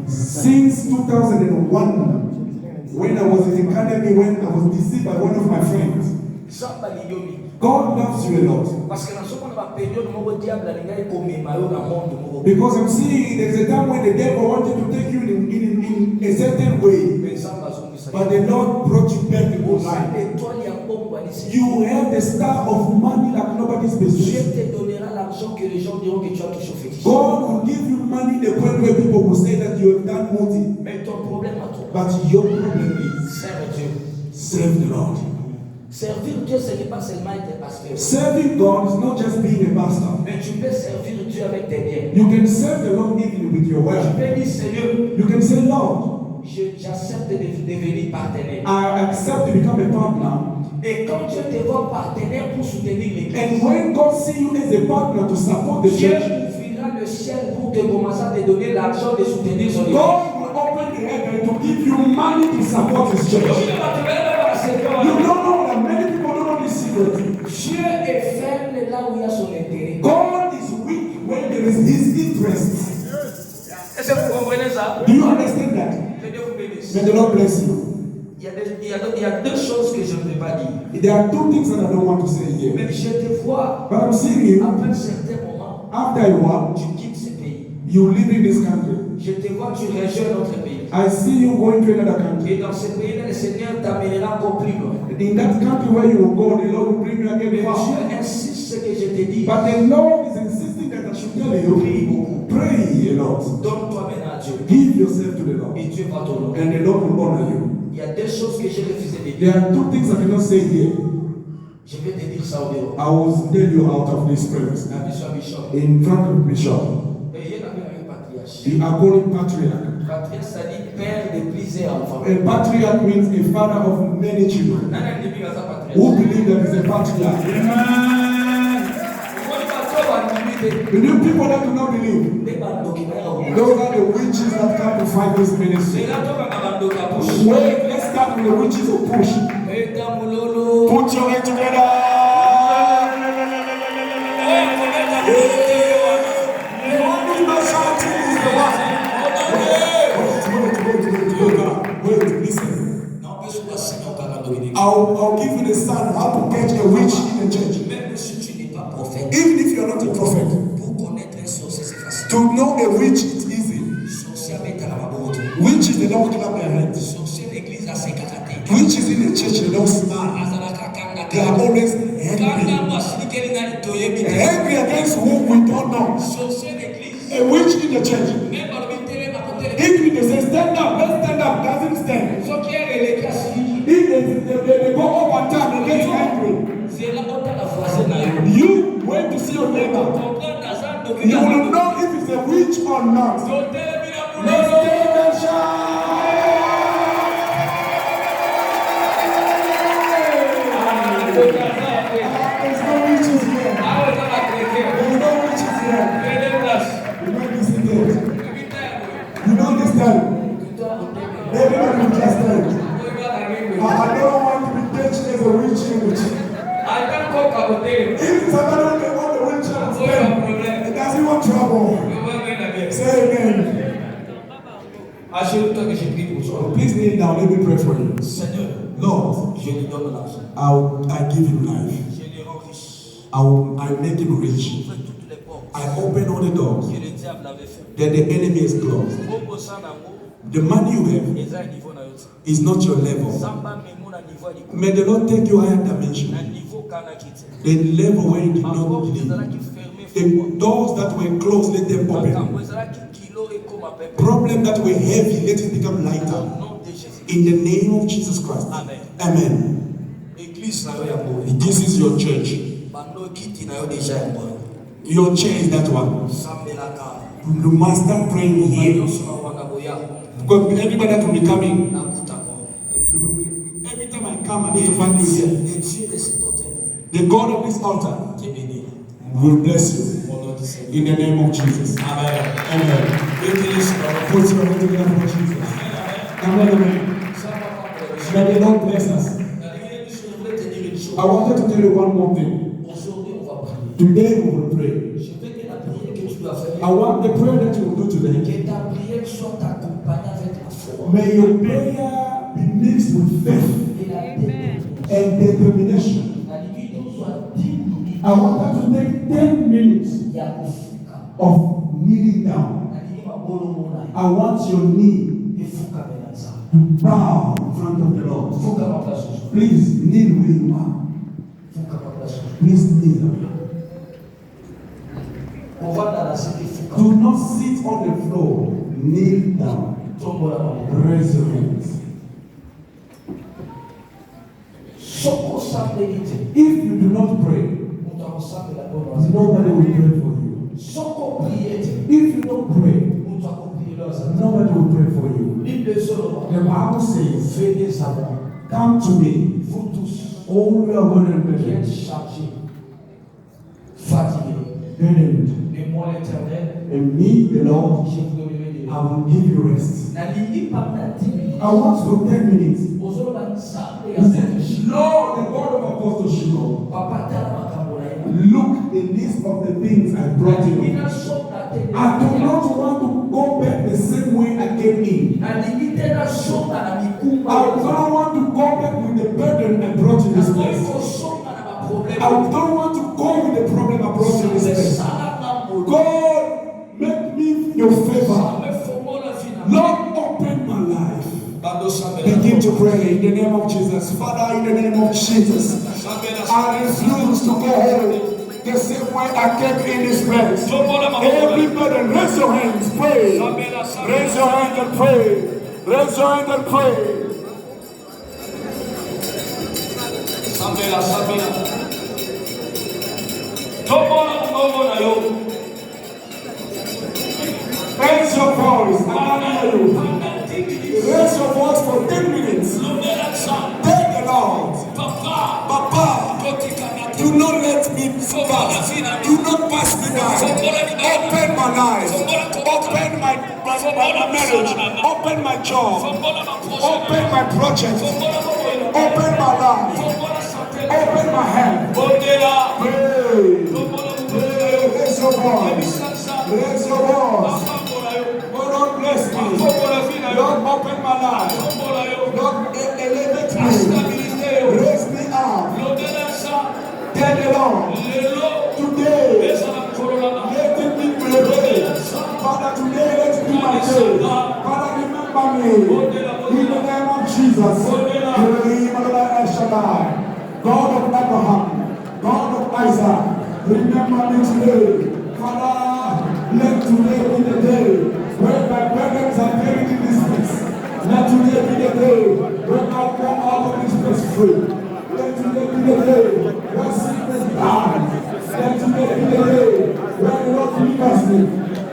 Speaker 4: Since 2001, when I was in the academy, when I was deceived by one of my friends. God loves you a lot. Because I'm seeing there's a time when the devil wanted to take you in a certain way. But the Lord brought you back to good life. You have the star of money like nobody's business. God will give you money the point where people will say that you have done multi. But your problem is serve the Lord.
Speaker 1: Servir Dieu, ce n'est pas seulement être pasteur.
Speaker 4: Serving God is not just being a pastor.
Speaker 1: Mais tu peux servir Dieu avec tes biens.
Speaker 4: You can serve the Lord even with your wealth.
Speaker 1: Tu peux dire, Seigneur,
Speaker 4: you can say, Lord,
Speaker 1: j'accepte de devenir partenaire.
Speaker 4: I accept to become a partner.
Speaker 1: Et quand Dieu te voit partenaire pour soutenir l'église,
Speaker 4: and when God see you as a partner to support the
Speaker 1: Dieu
Speaker 4: church,
Speaker 1: ouvrira le ciel pour te commencer à te donner l'argent de soutenir son église.
Speaker 4: God will open the heaven to give you money to support His church. You don't know that many people don't know this secret.
Speaker 1: Dieu est faible là où il y a son intérêt.
Speaker 4: God is weak when there is His interest.
Speaker 1: Est-ce que vous comprenez ça?
Speaker 4: Do you understand that?
Speaker 1: Que Dieu vous bénisse.
Speaker 4: May the Lord bless you.
Speaker 1: Il y a deux choses que je ne peux pas dire.
Speaker 4: There are two things that I don't want to say here.
Speaker 1: Mais je te vois.
Speaker 4: But I'm seeing you.
Speaker 1: Après un certain moment,
Speaker 4: after a while,
Speaker 1: tu quittes ce pays.
Speaker 4: You live in this country.
Speaker 1: Je te vois, tu rejoins notre pays.
Speaker 4: I see you going to another country.
Speaker 1: Et dans ce pays-là, le Seigneur t'amènera encore plus loin.
Speaker 4: In that country where you will go, the Lord will bring you again far.
Speaker 1: Dieu insiste ce que je te dis.
Speaker 4: But the Lord is insisting that I should tell you, pray a lot.
Speaker 1: Donne-toi maintenant à Dieu.
Speaker 4: Give yourself to the Lord.
Speaker 1: Et Dieu va t'honorer.
Speaker 4: And the Lord will honor you.
Speaker 1: Il y a deux choses que j'ai refusé de dire.
Speaker 4: There are two things I cannot say here.
Speaker 1: Je vais te dire ça au dehors.
Speaker 4: I will tell you out of this place.
Speaker 1: La bishop.
Speaker 4: In front of Bishop.
Speaker 1: Et il y a un patriarche.
Speaker 4: The Apostolic Patriarch.
Speaker 1: Patriarche, ça dit père de plusieurs enfants.
Speaker 4: A patriarch means a father of many children. Who believe that is a patriarch? The new people that do not believe, those are the witches that come to fight this ministry. Wait, let's start with the witches who push. Put your hand together. The only nationality is the one. Wait, listen. I'll give you the sign how to catch a witch in the church. Even if you are not a prophet, to know a witch is easy. Witches, they don't clap their hands. Witches in the church, they don't smile. They are always angry. Angry against whom we don't know. A witch in the church. Even if they say stand up, let's stand up, doesn't stand. If they go over time, they get angry. You went to see your neighbor. You will know if it's a witch or not. Let's take the shot. There's no witches here. There's no witches here. You know this time. Everybody will just tell. I don't want to be touched as a witch. If somebody on the wheelchair it doesn't want trouble. Say amen. Please kneel down. Let me pray for you. Lord, I give him life. I make him rich. I open all the doors that the enemy is closed. The money you have is not your level. May the Lord take you higher dimension. The level where you did not believe. The doors that were closed, let them open. Problem that were heavy, let it become lighter. In the name of Jesus Christ. Amen. This is your church. Your chair is that one. You must start praying here. Because everybody that will be coming, every time I come, I need to find you here. The God of this altar will bless you in the name of Jesus. Amen. Amen. Put your hand together for Jesus. Amen. May the Lord bless us. I wanted to tell you one more thing. Today we will pray. I want the prayer that you will do today. May your prayer be mixed with faith and determination. I want you to take 10 minutes of kneeling down. I want your knee to bow in front of the Lord. Please kneel where you are. Please kneel. Do not sit on the floor. Kneel down. Raise your hands. If you do not pray, nobody will pray for you. If you don't pray, nobody will pray for you. The Bible says, come to me. All we are going to pray. Burdened. And me, the Lord, I will give you rest. I want for 10 minutes. Lord, the God of Apostle Shiloh, look the list of the things I brought you. I do not want to go back the same way I came in. I don't want to go back with the burden I brought you this place. I don't want to go with the problem I brought you this place. God, make me your favor. Lord, open my life. Begin to pray in the name of Jesus. Father, in the name of Jesus, I refuse to go home the same way I came in this place. Everybody, raise your hands, pray. Raise your hand and pray. Raise your hand and pray. Raise your voice. I can hear you. Do not let me pass. Do not pass me by. Open my life. Open my marriage. Open my job. Open my project. Open my life. Open my hand. Raise your voice. Raise your voice. Lord, bless me. Lord, open my life. Lord, elevate me. Raise me up. Tell the Lord. Today, let it be prepared. Father, today let it be my day. Father, remember me. In the name of Jesus. God of Abraham, God of Isaac, remember me today. Father, let today be the day when my burdens are buried in this place. Let today be the day when I'll come out of this place free. Let today be the day when sickness dies. Let today be the day when the Lord delivers me.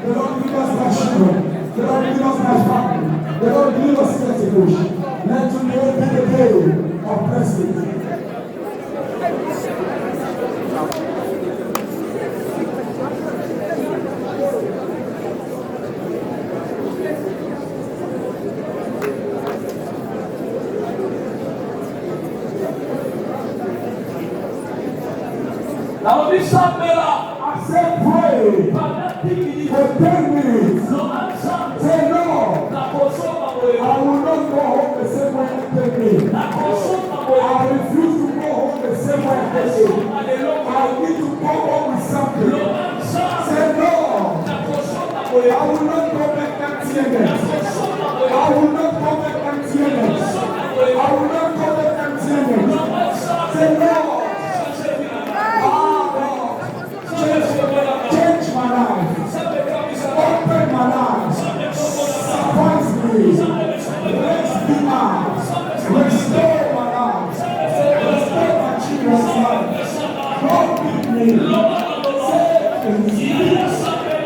Speaker 4: The Lord delivers my children. The Lord delivers my family. The Lord delivers Pentecost. Let today be the day of blessing.
Speaker 1: I said pray for 10 minutes. Say no. I will not go home the same way you take me. I refuse to go home the same way I take you. I need to go home with something. Say no. I will not go back empty-handed. I will not go back empty-handed. I will not go back empty-handed. Say no. Change my life. Open my life. Surprise me. Raise me up. Restore my life. Restore my children's life. God with me. Save me.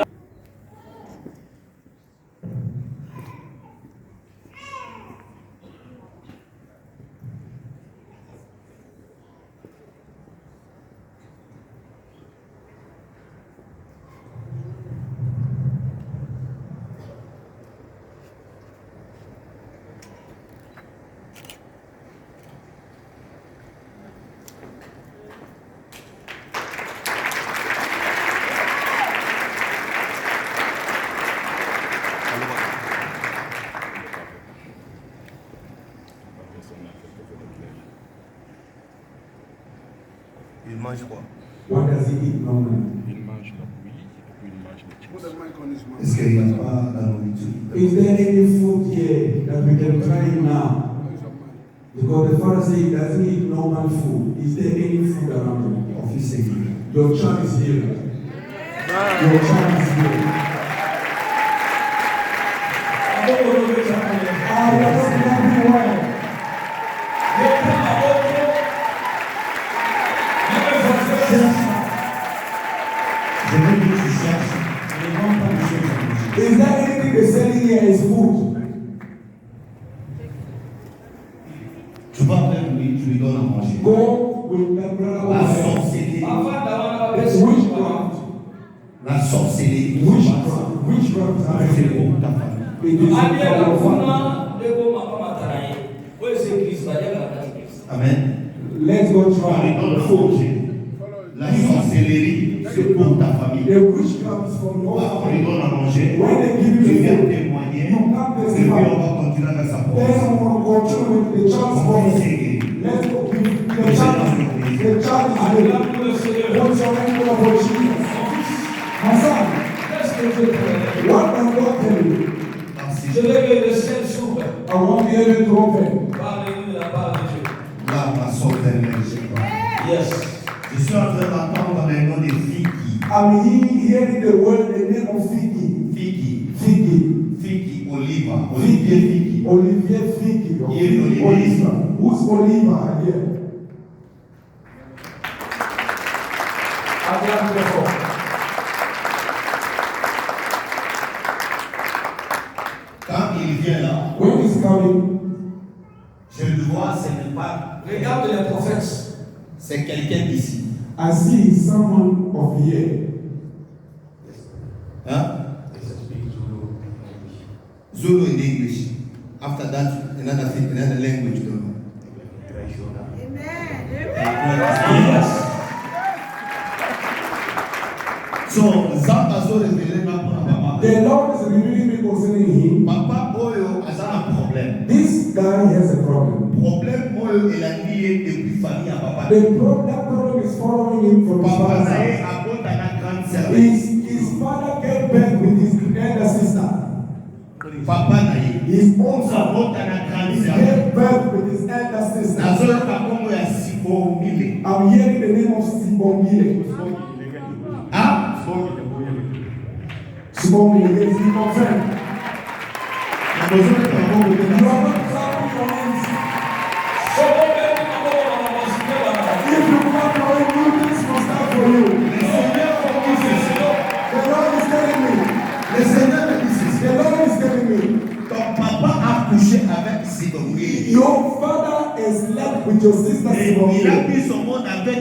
Speaker 7: Il mange quoi?
Speaker 4: What does he eat normally?
Speaker 8: Il mange la bouillie et puis il mange les chips.
Speaker 7: Est-ce qu'il n'y a pas la nourriture?
Speaker 4: Is there any food here that we can try now? Because the father said he doesn't eat normal food. Is there any food around him?
Speaker 7: Mon fils est guéri.
Speaker 4: Your child is here. Your child is here. I don't know why.
Speaker 7: Je veux que tu cherches. Ne vends pas des choses à manger.
Speaker 4: Is there anything they're selling here is food?
Speaker 7: Tu vas vers lui, tu lui donnes à manger.
Speaker 4: Go with that brother.
Speaker 7: La sorcellerie.
Speaker 4: Witchcraft.
Speaker 7: La sorcellerie.
Speaker 4: Witchcraft.
Speaker 7: C'est pour ta famille.
Speaker 4: It is for your family.
Speaker 7: Amen.
Speaker 4: Let's go
Speaker 7: Tu lui
Speaker 4: try
Speaker 7: donnes
Speaker 4: the
Speaker 7: à
Speaker 4: food.
Speaker 7: manger. La sorcellerie, c'est pour ta famille.
Speaker 4: The witchcraft is from your
Speaker 7: On lui
Speaker 4: family.
Speaker 7: donne à manger.
Speaker 4: When they give
Speaker 7: Tu
Speaker 4: you
Speaker 7: viens
Speaker 4: food,
Speaker 7: témoigner.
Speaker 4: you can't
Speaker 7: Et puis on
Speaker 4: testify.
Speaker 7: va continuer avec sa
Speaker 4: Then
Speaker 7: porte.
Speaker 4: someone will control with the child's
Speaker 7: Mon fils
Speaker 4: voice.
Speaker 7: est guéri.
Speaker 4: Let's go with the child. The child is ready. What's your name for Jesus? My son, what does God tell you?
Speaker 7: Merci.
Speaker 1: Je veux que le ciel s'ouvre.
Speaker 4: I want the heaven to open.
Speaker 1: Parlez-nous la parole de Dieu.
Speaker 7: Là, ma soeur d'énergie.
Speaker 1: Yes.
Speaker 7: Je suis en train d'entendre les noms des filles.
Speaker 4: I'm hearing the word, the name of Fiki.
Speaker 7: Fiki.
Speaker 4: Fiki.
Speaker 7: Fiki, Oliva. Olivier Fiki.
Speaker 4: Olivier Fiki.
Speaker 7: Yeah, Olivier.
Speaker 4: Oliva. Who's Oliva here?
Speaker 1: Acclame très fort.
Speaker 7: Quand il vient là,
Speaker 4: When he's coming,
Speaker 7: je le vois, ce n'est pas.
Speaker 1: Regarde les prophètes.
Speaker 7: C'est quelqu'un d'ici.
Speaker 4: I see someone of here.
Speaker 7: Huh? Zulu in English. After that, another language. Don't know.
Speaker 2: Yes.
Speaker 7: So, Zamba so révélé Papa.
Speaker 4: The Lord is revealing me concerning him.
Speaker 7: Papa Oyo a un problème.
Speaker 4: This guy has a problem.
Speaker 7: Problème Oyo il a lié depuis famille à Papa.
Speaker 4: That problem is following him from his
Speaker 7: Papa
Speaker 4: father's
Speaker 7: Naé
Speaker 4: house.
Speaker 7: a compté un grand service.
Speaker 4: His father came back with his elder sister.
Speaker 7: Papa Naé.
Speaker 4: His own
Speaker 7: Ça
Speaker 4: son.
Speaker 7: compte un grand
Speaker 4: He
Speaker 7: service.
Speaker 4: came back with his elder sister.
Speaker 7: Nazola Kakongo ya Sibo Mile.
Speaker 4: I'm hearing the name of Sibongile.
Speaker 7: Ah?
Speaker 4: Sibongile is confirmed.
Speaker 7: Nazola Kakongo
Speaker 4: You
Speaker 7: ya
Speaker 4: are not clapping your hands. If you clap your hands, good things will start for you. The Lord is telling me.
Speaker 7: Le Seigneur me dit ceci.
Speaker 4: The Lord is telling me.
Speaker 7: Ton papa a couché avec Sibo Mile.
Speaker 4: Your father has slept with your sister
Speaker 7: Et il a
Speaker 4: Sibongile.
Speaker 7: mis son monde avec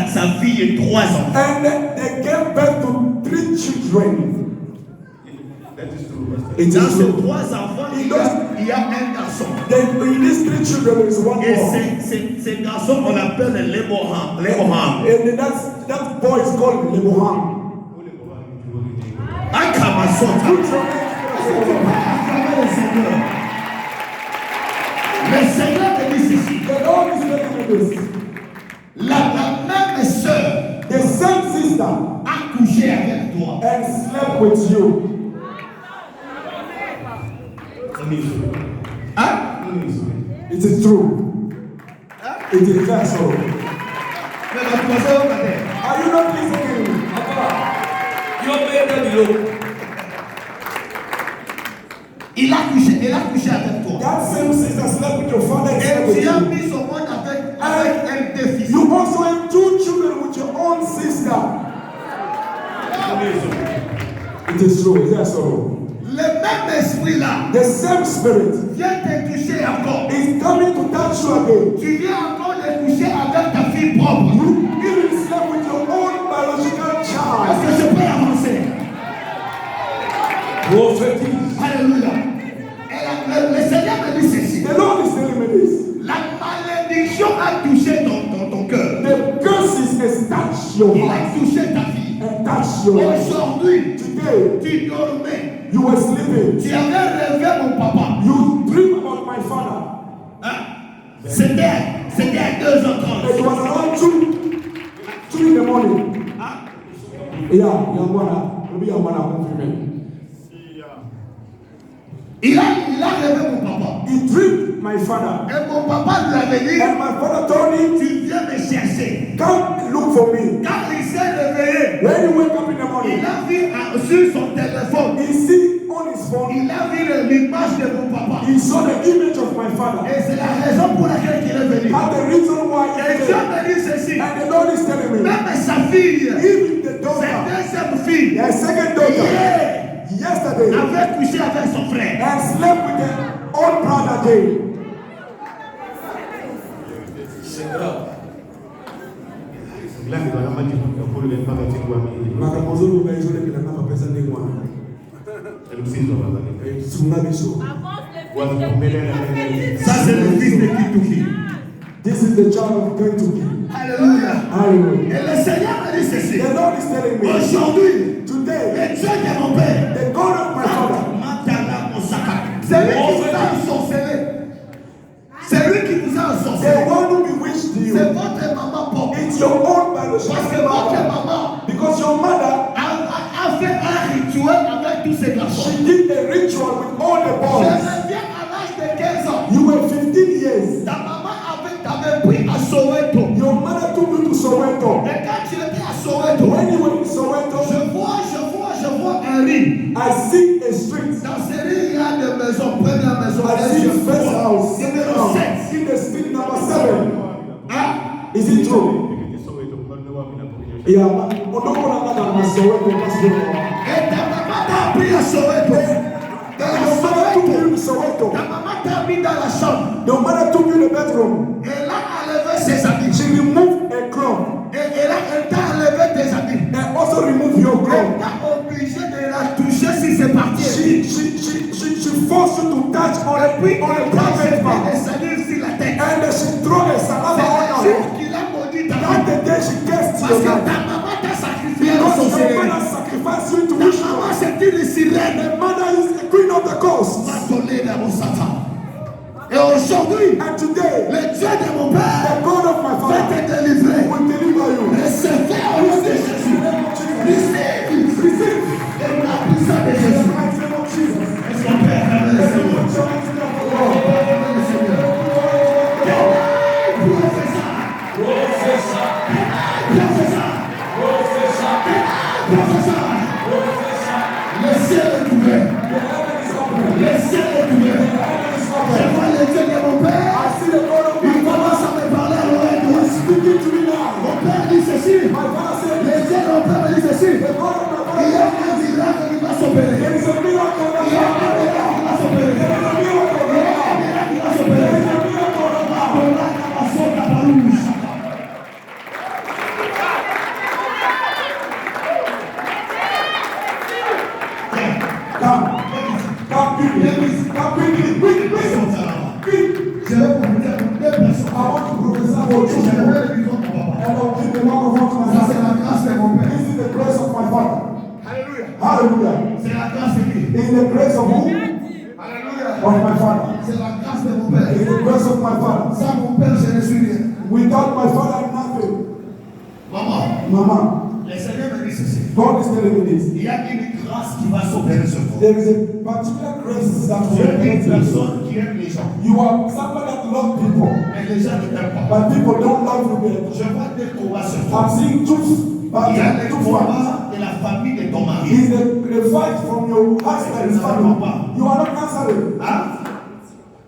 Speaker 7: sa fille et 3 enfants.
Speaker 4: And they gave birth to 3 children. It
Speaker 7: Dans
Speaker 4: is
Speaker 7: ces
Speaker 4: true.
Speaker 7: 3 enfants, il y a un garçon.
Speaker 4: In these 3 children, there is one
Speaker 7: Et
Speaker 4: boy.
Speaker 7: ces garçons, on l'appelle les Leboham.
Speaker 4: And that boy is called Leboham.
Speaker 7: Akamasota.
Speaker 4: Put your hands together.
Speaker 7: Le Seigneur me dit ceci.
Speaker 4: The Lord is telling me this.
Speaker 7: La même sœur
Speaker 4: The same sister
Speaker 7: a couché avec toi.
Speaker 4: and slept with you.
Speaker 7: Hein?
Speaker 4: It is true. It is that so.
Speaker 7: Mais la troisième année,
Speaker 4: Are you not listening to me?
Speaker 7: elle a couché avec toi.
Speaker 4: That same sister slept with your father and slept
Speaker 7: Et
Speaker 4: with
Speaker 7: tu as
Speaker 4: you.
Speaker 7: mis son monde avec un des fils.
Speaker 4: You also have 2 children with your own sister. It is true. Is that so?
Speaker 7: Le même esprit là
Speaker 4: The same spirit
Speaker 7: vient te toucher encore.
Speaker 4: is coming to touch you again.
Speaker 7: Tu viens encore de coucher avec ta fille propre.
Speaker 4: You even slept with your own biological
Speaker 7: Est-ce
Speaker 4: child.
Speaker 7: que je peux avancer?
Speaker 4: Prophétique.
Speaker 7: Alléluia. Et le Seigneur me dit ceci.
Speaker 4: The Lord is telling me this.
Speaker 7: La malédiction a touché ton cœur.
Speaker 4: The curses has touched your
Speaker 7: Il
Speaker 4: heart
Speaker 7: a touché ta vie.
Speaker 4: and touched your life.
Speaker 7: Aujourd'hui,
Speaker 4: Today,
Speaker 7: tu dormais.
Speaker 4: you were sleeping.
Speaker 7: Tu avais rêvé mon papa.
Speaker 4: You dream about my father.
Speaker 7: Hein? C'était à
Speaker 4: It
Speaker 7: 2h30.
Speaker 4: was around 2 in the morning. Yeah, young one. Maybe young one compliment.
Speaker 7: Il a rêvé mon papa.
Speaker 4: He dreamed my father.
Speaker 7: Et mon papa lui avait dit,
Speaker 4: And my father told him,
Speaker 7: tu viens me chercher.
Speaker 4: come look for me.
Speaker 7: Quand il s'est réveillé,
Speaker 4: When you wake up in the
Speaker 7: il
Speaker 4: morning,
Speaker 7: a vu sur son téléphone,
Speaker 4: he see on his phone,
Speaker 7: il a vu l'image de mon papa.
Speaker 4: he saw the image of my father.
Speaker 7: Et c'est la raison pour laquelle il est venu.
Speaker 4: And the reason why
Speaker 7: Et
Speaker 4: he
Speaker 7: Dieu
Speaker 4: came.
Speaker 7: me dit ceci.
Speaker 4: And the Lord is telling me,
Speaker 7: Même sa fille,
Speaker 4: even the
Speaker 7: sa
Speaker 4: daughter,
Speaker 7: deuxième fille,
Speaker 4: the second daughter,
Speaker 7: hier,
Speaker 4: yesterday,
Speaker 7: avait couché avec son frère.
Speaker 4: and slept with the old brother again. Makamozolo ga izole kila na pesa ni mwana. Sungabiso.
Speaker 7: Ça, c'est le fils de Kitouki.
Speaker 4: This is the child of Kentucky.
Speaker 7: Alléluia.
Speaker 4: Hallelujah.
Speaker 7: Et le Seigneur m'a dit ceci.
Speaker 4: The Lord is telling me,
Speaker 7: Aujourd'hui,
Speaker 4: today,
Speaker 7: le Dieu de mon père,
Speaker 4: the God of my father,
Speaker 7: Matala Mosaka, c'est lui qui vous a ensorcelé. C'est lui qui vous a
Speaker 4: the
Speaker 7: ensorcelé.
Speaker 4: one who bewitched
Speaker 7: C'est
Speaker 4: you,
Speaker 7: votre maman propre.
Speaker 4: it's your own
Speaker 7: Parce que
Speaker 4: biological
Speaker 7: votre
Speaker 4: mother.
Speaker 7: maman
Speaker 4: Because your mother,
Speaker 7: a fait un rituel avec tous ces garçons.
Speaker 4: she did a ritual with all the
Speaker 7: Je
Speaker 4: boys.
Speaker 7: reviens à l'âge de 15 ans.
Speaker 4: You were 15 years.
Speaker 7: Ta maman t'avait pris à Soweto.
Speaker 4: Your mother took you to Soweto.
Speaker 7: Et quand tu étais à Soweto,
Speaker 4: When you were in Soweto,
Speaker 7: je vois un lit.
Speaker 4: I see a street.
Speaker 7: Dans ce lit, il y a des maisons. Première maison,
Speaker 4: I see the first house.
Speaker 7: Numéro 7.
Speaker 4: In the street number 7.
Speaker 7: Hein?
Speaker 4: Is it true? Yeah, Odoko na Soweto.
Speaker 7: Et ta maman t'a pris à Soweto.
Speaker 4: Your mother took you to Soweto.
Speaker 7: Ta maman t'a mis dans la chambre.
Speaker 4: Your mother took you to the bedroom.
Speaker 7: Et là, elle avait ses habits.
Speaker 4: She removed a cloth.
Speaker 7: Et là, elle puis
Speaker 4: on a
Speaker 7: quand
Speaker 4: private
Speaker 7: j'ai
Speaker 4: part.
Speaker 7: fait des saluts sur la tête.
Speaker 4: And she threw a salama
Speaker 7: C'est
Speaker 4: on
Speaker 7: le
Speaker 4: your
Speaker 7: jour
Speaker 4: head.
Speaker 7: qu'il a maudit ta
Speaker 4: Not
Speaker 7: vie.
Speaker 4: the day she cursed
Speaker 7: Parce
Speaker 4: your
Speaker 7: que
Speaker 4: life.
Speaker 7: ta maman t'a sacrifié à la
Speaker 4: Because your
Speaker 7: sorcellerie.
Speaker 4: mother sacrificed you to
Speaker 7: Ta
Speaker 4: wish
Speaker 7: maman
Speaker 4: you.
Speaker 7: c'est une sirène.
Speaker 4: The mother is the queen of the coast.
Speaker 7: M'a donné dans mon Satan. Et aujourd'hui,
Speaker 4: And today,
Speaker 7: le Dieu de mon Père
Speaker 4: the God of my
Speaker 7: va
Speaker 4: father
Speaker 7: te délivrer.
Speaker 4: will deliver you.
Speaker 7: Recevez au nom de Jésus. Receive.
Speaker 4: Receive.
Speaker 7: Et la puissance de
Speaker 4: In the
Speaker 7: Jésus.
Speaker 4: mighty name of Jesus.
Speaker 7: Est-ce qu'on peut acclamer le Seigneur?
Speaker 4: Put your hands together for the Lord.
Speaker 7: Acclamer le Seigneur. Professeur. Le ciel est ouvert. Le ciel est ouvert. Je vois le Dieu de mon Père. Il commence à me parler à l'oreille. Mon Père dit ceci. Le Dieu de mon Père me dit ceci. Il y a un miracle qui va s'opérer. Il y a un miracle qui va s'opérer. Il y a un miracle qui va s'opérer. Je vais profiter à deux personnes.
Speaker 4: I want to prophesy for
Speaker 7: Je
Speaker 4: children.
Speaker 7: vais le micro pour papa.
Speaker 4: And I'll give the microphone to my
Speaker 7: Ça, c'est
Speaker 4: son.
Speaker 7: la grâce de mon Père.
Speaker 4: This is the grace of my father.
Speaker 7: Alléluia.
Speaker 4: Hallelujah.
Speaker 7: C'est la grâce de qui?
Speaker 4: It's the grace of who?
Speaker 7: Alléluia.
Speaker 4: Of my father.
Speaker 7: C'est la grâce de mon Père.
Speaker 4: It's the grace of my father.
Speaker 7: Sans mon Père, je ne suis rien.
Speaker 4: Without my father, I'm nothing.
Speaker 7: Maman,
Speaker 4: Mama,
Speaker 7: le Seigneur me dit ceci.
Speaker 4: God is telling me this.
Speaker 7: Il y a une grâce qui va s'opérer sur toi.
Speaker 4: There is a particular grace that
Speaker 7: Tu es une
Speaker 4: will
Speaker 7: personne qui aime les gens.
Speaker 4: You are somebody that loves people,
Speaker 7: Mais les gens ne t'aiment pas.
Speaker 4: but people don't love you back.
Speaker 7: Je vois des combats sur toi.
Speaker 4: I'm seeing two
Speaker 7: Il y a les
Speaker 4: fights.
Speaker 7: combats de la famille de ton mari.
Speaker 4: Is the fight from your husband's family. You are not answering.
Speaker 7: Hein?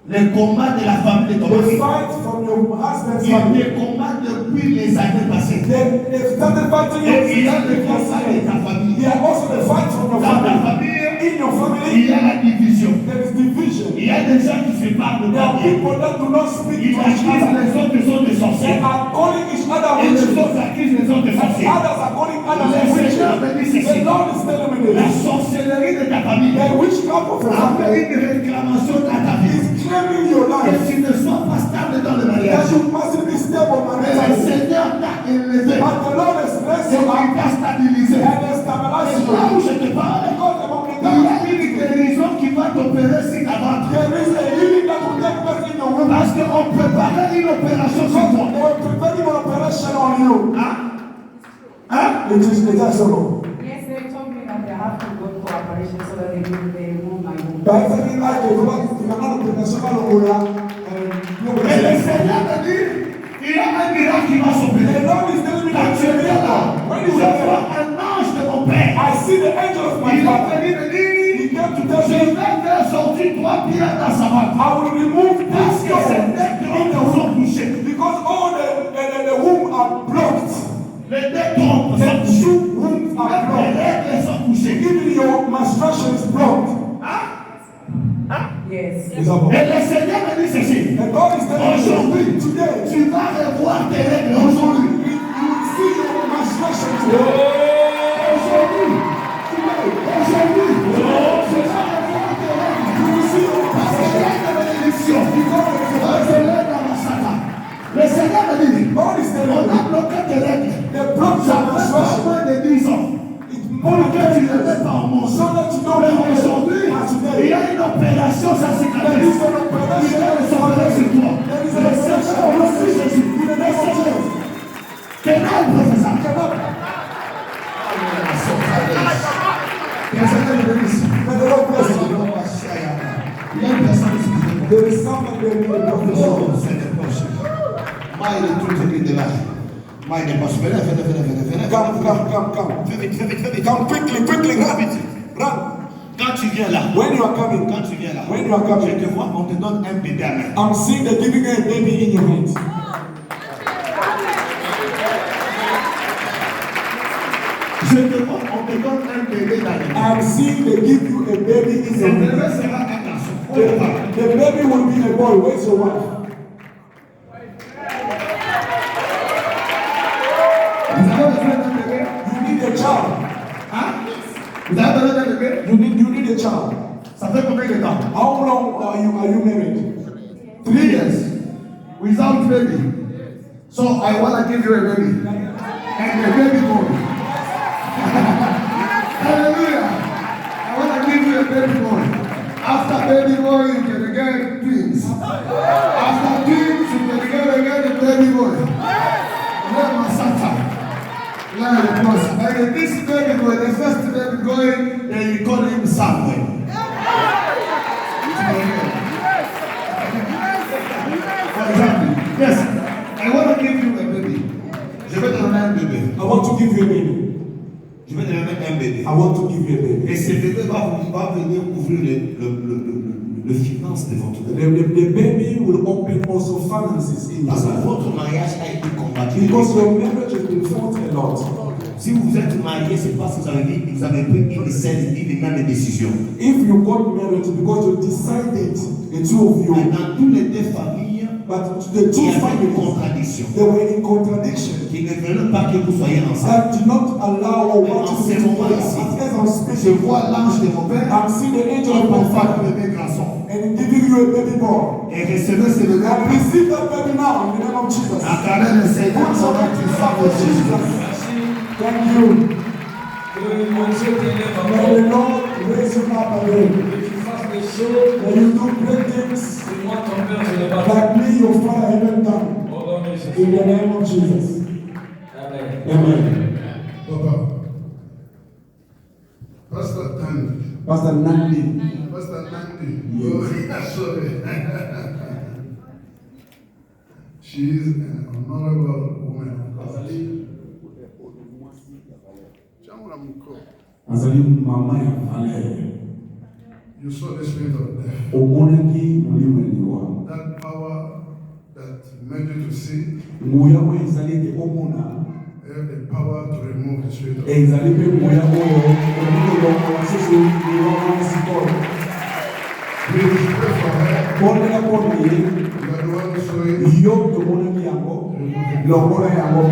Speaker 7: Les combats de la famille de ton
Speaker 4: The
Speaker 7: mari.
Speaker 4: fight from your husband's
Speaker 7: Il y a
Speaker 4: family.
Speaker 7: des combats depuis les années passées.
Speaker 4: They started fighting
Speaker 7: Et il y a
Speaker 4: you.
Speaker 7: des combats de ta famille.
Speaker 4: There are also the fight from your
Speaker 7: Dans ta
Speaker 4: family.
Speaker 7: famille,
Speaker 4: In your
Speaker 7: il
Speaker 4: family,
Speaker 7: y a la division.
Speaker 4: there is division.
Speaker 7: Il y a des gens qui se parlent
Speaker 4: There are
Speaker 7: pas bien.
Speaker 4: people that do not speak
Speaker 7: Ils
Speaker 4: to each
Speaker 7: accusent
Speaker 4: other.
Speaker 7: les autres sont des
Speaker 4: They
Speaker 7: sorciers.
Speaker 4: are calling each other
Speaker 7: Et les
Speaker 4: witches.
Speaker 7: autres accusent les autres des
Speaker 4: And
Speaker 7: sorciers.
Speaker 4: others are calling others
Speaker 7: Le
Speaker 4: witches.
Speaker 7: Seigneur me dit ceci.
Speaker 4: The Lord is telling me
Speaker 7: La
Speaker 4: this.
Speaker 7: sorcellerie de ta famille
Speaker 4: The witchcraft of your
Speaker 7: a fait
Speaker 4: family
Speaker 7: une réclamation à ta vie.
Speaker 4: is claiming your
Speaker 7: Que
Speaker 4: life.
Speaker 7: tu ne sois pas stable dans le
Speaker 4: That
Speaker 7: mariage.
Speaker 4: you must be stable
Speaker 7: Mais le
Speaker 4: mentally.
Speaker 7: Seigneur t'a élevé.
Speaker 4: But the Lord has blessed
Speaker 7: Et
Speaker 4: you
Speaker 7: il t'a stabilisé.
Speaker 4: and has
Speaker 7: Et
Speaker 4: stabilized
Speaker 7: là où
Speaker 4: you.
Speaker 7: je te parle,
Speaker 4: Because the moment
Speaker 7: il y a une guérison qui va t'opérer si avant.
Speaker 4: there is a healing that will take place in your womb.
Speaker 7: Parce qu'on préparait une opération sur
Speaker 4: Because
Speaker 7: toi.
Speaker 4: they were preparing an operation on you.
Speaker 7: Hein? Hein?
Speaker 4: It is so.
Speaker 6: Yes, they told me that they have to go to operation so that they remove my womb.
Speaker 4: By saying like the Lord is the man of the national Ola
Speaker 7: Et le Seigneur me dit, il y a un miracle qui va s'opérer.
Speaker 4: The Lord is telling me
Speaker 7: Quand
Speaker 4: that
Speaker 7: tu es là,
Speaker 4: when
Speaker 7: je
Speaker 4: you are
Speaker 7: vois
Speaker 4: there,
Speaker 7: un ange de mon Père.
Speaker 4: I see the angel of my
Speaker 7: Il est
Speaker 4: father.
Speaker 7: venu me dire,
Speaker 4: He came to tell
Speaker 7: je
Speaker 4: me,
Speaker 7: vais faire sortir 3 pierres dans sa main.
Speaker 4: I will remove
Speaker 7: Parce
Speaker 4: this
Speaker 7: que ces
Speaker 4: stone
Speaker 7: deux trompes sont touchées.
Speaker 4: because all the womb are blocked.
Speaker 7: Les deux trompes sont
Speaker 4: The
Speaker 7: touchées.
Speaker 4: two wombs are
Speaker 7: Même les
Speaker 4: blocked.
Speaker 7: règles sont touchées.
Speaker 4: Even your menstruation is blocked.
Speaker 6: Yes.
Speaker 4: Is that all?
Speaker 7: Et le Seigneur me dit ceci.
Speaker 4: And God is telling
Speaker 7: Aujourd'hui,
Speaker 4: me today,
Speaker 7: tu vas revoir tes règles. Aujourd'hui.
Speaker 4: you will see your menstruation today.
Speaker 7: Aujourd'hui. Aujourd'hui. Tu vas revoir tes règles.
Speaker 4: You will see your
Speaker 7: Parce qu'il y a
Speaker 4: menstruation.
Speaker 7: une bénédiction. Le Seigneur me dit,
Speaker 4: God is telling
Speaker 7: on a
Speaker 4: me,
Speaker 7: bloqué tes règles.
Speaker 4: the blocked
Speaker 7: Ça
Speaker 4: your
Speaker 7: fait pas
Speaker 4: menstruation.
Speaker 7: moins de 10 ans.
Speaker 4: It's
Speaker 7: Pour
Speaker 4: more
Speaker 7: lequel tu ne
Speaker 4: than
Speaker 7: mets pas au monde.
Speaker 4: so that you don't
Speaker 7: Mais
Speaker 4: know
Speaker 7: aujourd'hui,
Speaker 4: as
Speaker 7: il y
Speaker 4: today.
Speaker 7: a une opération, ça
Speaker 4: There
Speaker 7: cicatrice.
Speaker 4: is an
Speaker 7: Il
Speaker 4: operation
Speaker 7: vient de
Speaker 4: on
Speaker 7: s'opérer sur toi.
Speaker 4: There is
Speaker 7: Le
Speaker 4: an
Speaker 7: Seigneur
Speaker 4: operation
Speaker 7: aussi Jésus.
Speaker 4: in the name of Jesus.
Speaker 7: Que non, professeur.
Speaker 4: Cannot.
Speaker 7: Que le Seigneur me bénisse.
Speaker 4: May the Lord bless you.
Speaker 7: Il y a une personne ici qui te
Speaker 4: There is someone there in the
Speaker 7: Oh,
Speaker 4: prophet.
Speaker 7: Seigneur, proche. Moi, il est tout de là. Moi, il est proche. Venez.
Speaker 4: Come.
Speaker 7: Fais vite.
Speaker 4: Come quickly, run. Run.
Speaker 7: Quand tu viens là,
Speaker 4: When you are coming,
Speaker 7: quand tu viens là,
Speaker 4: when you are coming,
Speaker 7: je te vois, on te donne un bébé à main.
Speaker 4: I'm seeing the giving a baby in your hands.
Speaker 7: Je te vois, on te donne un bébé dans les mains.
Speaker 4: I'm seeing they give you a baby in
Speaker 7: Ce
Speaker 4: your
Speaker 7: bébé
Speaker 4: hands.
Speaker 7: sera un garçon. On le voit.
Speaker 4: The baby will be a boy. Where's your wife?
Speaker 7: Vous avez besoin d'un bébé?
Speaker 4: You need a child.
Speaker 7: Hein? Vous avez besoin d'un bébé?
Speaker 4: You need a child.
Speaker 7: Ça fait combien de temps?
Speaker 4: How long are you married?
Speaker 7: 3 years without baby. So I want to give you a baby. And a baby boy. Hallelujah. I want to give you a baby boy. After baby boy, you can get twins. After twins, you can get a baby boy. Let my son. And this baby boy, the first baby boy, they call him Samuel. Yes, I want to give you a baby. Je vais te donner un bébé.
Speaker 4: I want to give you a baby.
Speaker 7: Je vais te donner un bébé.
Speaker 4: I want to give you a baby.
Speaker 7: Et ce bébé va venir ouvrir le finance de votre bébé.
Speaker 4: The baby will open also finances in
Speaker 7: Parce que
Speaker 4: your life.
Speaker 7: votre mariage a été combattu.
Speaker 4: Because your marriage has been fought a lot.
Speaker 7: Si vous êtes marié, c'est parce que vous avez pris une scène et même décision.
Speaker 4: If you got married because you decided, the two of you,
Speaker 7: Et dans toutes les deux familles,
Speaker 4: but the two
Speaker 7: il y avait une
Speaker 4: families,
Speaker 7: contradiction.
Speaker 4: they were in contradiction.
Speaker 7: Qui ne veulent pas que vous soyez ensemble.
Speaker 4: That did not allow or want to be together. As I'm
Speaker 7: Je
Speaker 4: speaking,
Speaker 7: vois l'ange de mon père
Speaker 4: I'm seeing the angel of my
Speaker 7: pour faire
Speaker 4: father
Speaker 7: un bébé garçon.
Speaker 4: and giving you a baby boy.
Speaker 7: Et recevez ce bébé.
Speaker 4: And receive that baby now in the name of Jesus.
Speaker 7: À travers le Seigneur,
Speaker 4: Put
Speaker 7: ça
Speaker 4: your
Speaker 7: va
Speaker 4: hand
Speaker 7: être
Speaker 4: to
Speaker 7: une
Speaker 4: the
Speaker 7: femme
Speaker 4: Father,
Speaker 7: de Jésus.
Speaker 4: Jesus. Thank you. May the Lord raise you up again. May you do great things like me, your father, haven't done. In the name of Jesus. Amen.
Speaker 3: Papa. Pastor Tandy.
Speaker 4: Pastor Nandi.
Speaker 3: Pastor Tandy.
Speaker 4: Yes.
Speaker 3: Oh, sorry. She is an honorable woman of God.
Speaker 4: Azali mama ya valeur.
Speaker 3: You saw the spirit of death.
Speaker 4: Omonaki mulimwenyiwa.
Speaker 3: That power that made you to see,
Speaker 4: Moya we ezali ke omona.
Speaker 3: they have the power to remove the spirit of death.
Speaker 4: Ezali pe moya oyo omoni longo susu niwa sikoro.
Speaker 3: Please pray for her.
Speaker 4: Pondela pondi
Speaker 3: You are the one who's showing.
Speaker 4: yo tomonaki yango longola yango.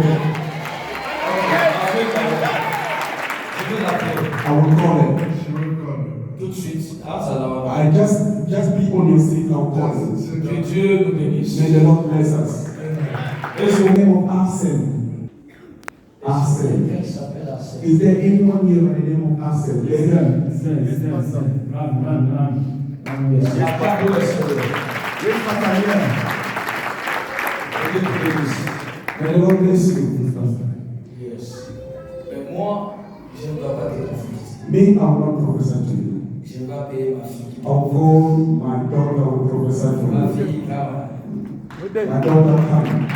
Speaker 4: I will call it.
Speaker 3: She will come.
Speaker 2: Tout de suite, grâce à la
Speaker 4: I just be on your seat now, call it.
Speaker 2: que Dieu nous bénisse.
Speaker 4: May the Lord bless us. What's the name of Arsene? Arsene.
Speaker 2: Elle s'appelle Arsène.
Speaker 4: Is there anyone here by the name of Arsene?
Speaker 2: Il y a pas de restaurant. Dieu te bénisse.
Speaker 4: May the Lord bless you.
Speaker 2: Yes. Mais moi, je ne dois pas te confier.
Speaker 4: Me, I will not prophesy to you.
Speaker 2: Je vais payer ma fille.
Speaker 4: Although my daughter will prophesy for
Speaker 2: Ma
Speaker 4: you.
Speaker 2: fille, Kama.
Speaker 4: My daughter can.
Speaker 2: À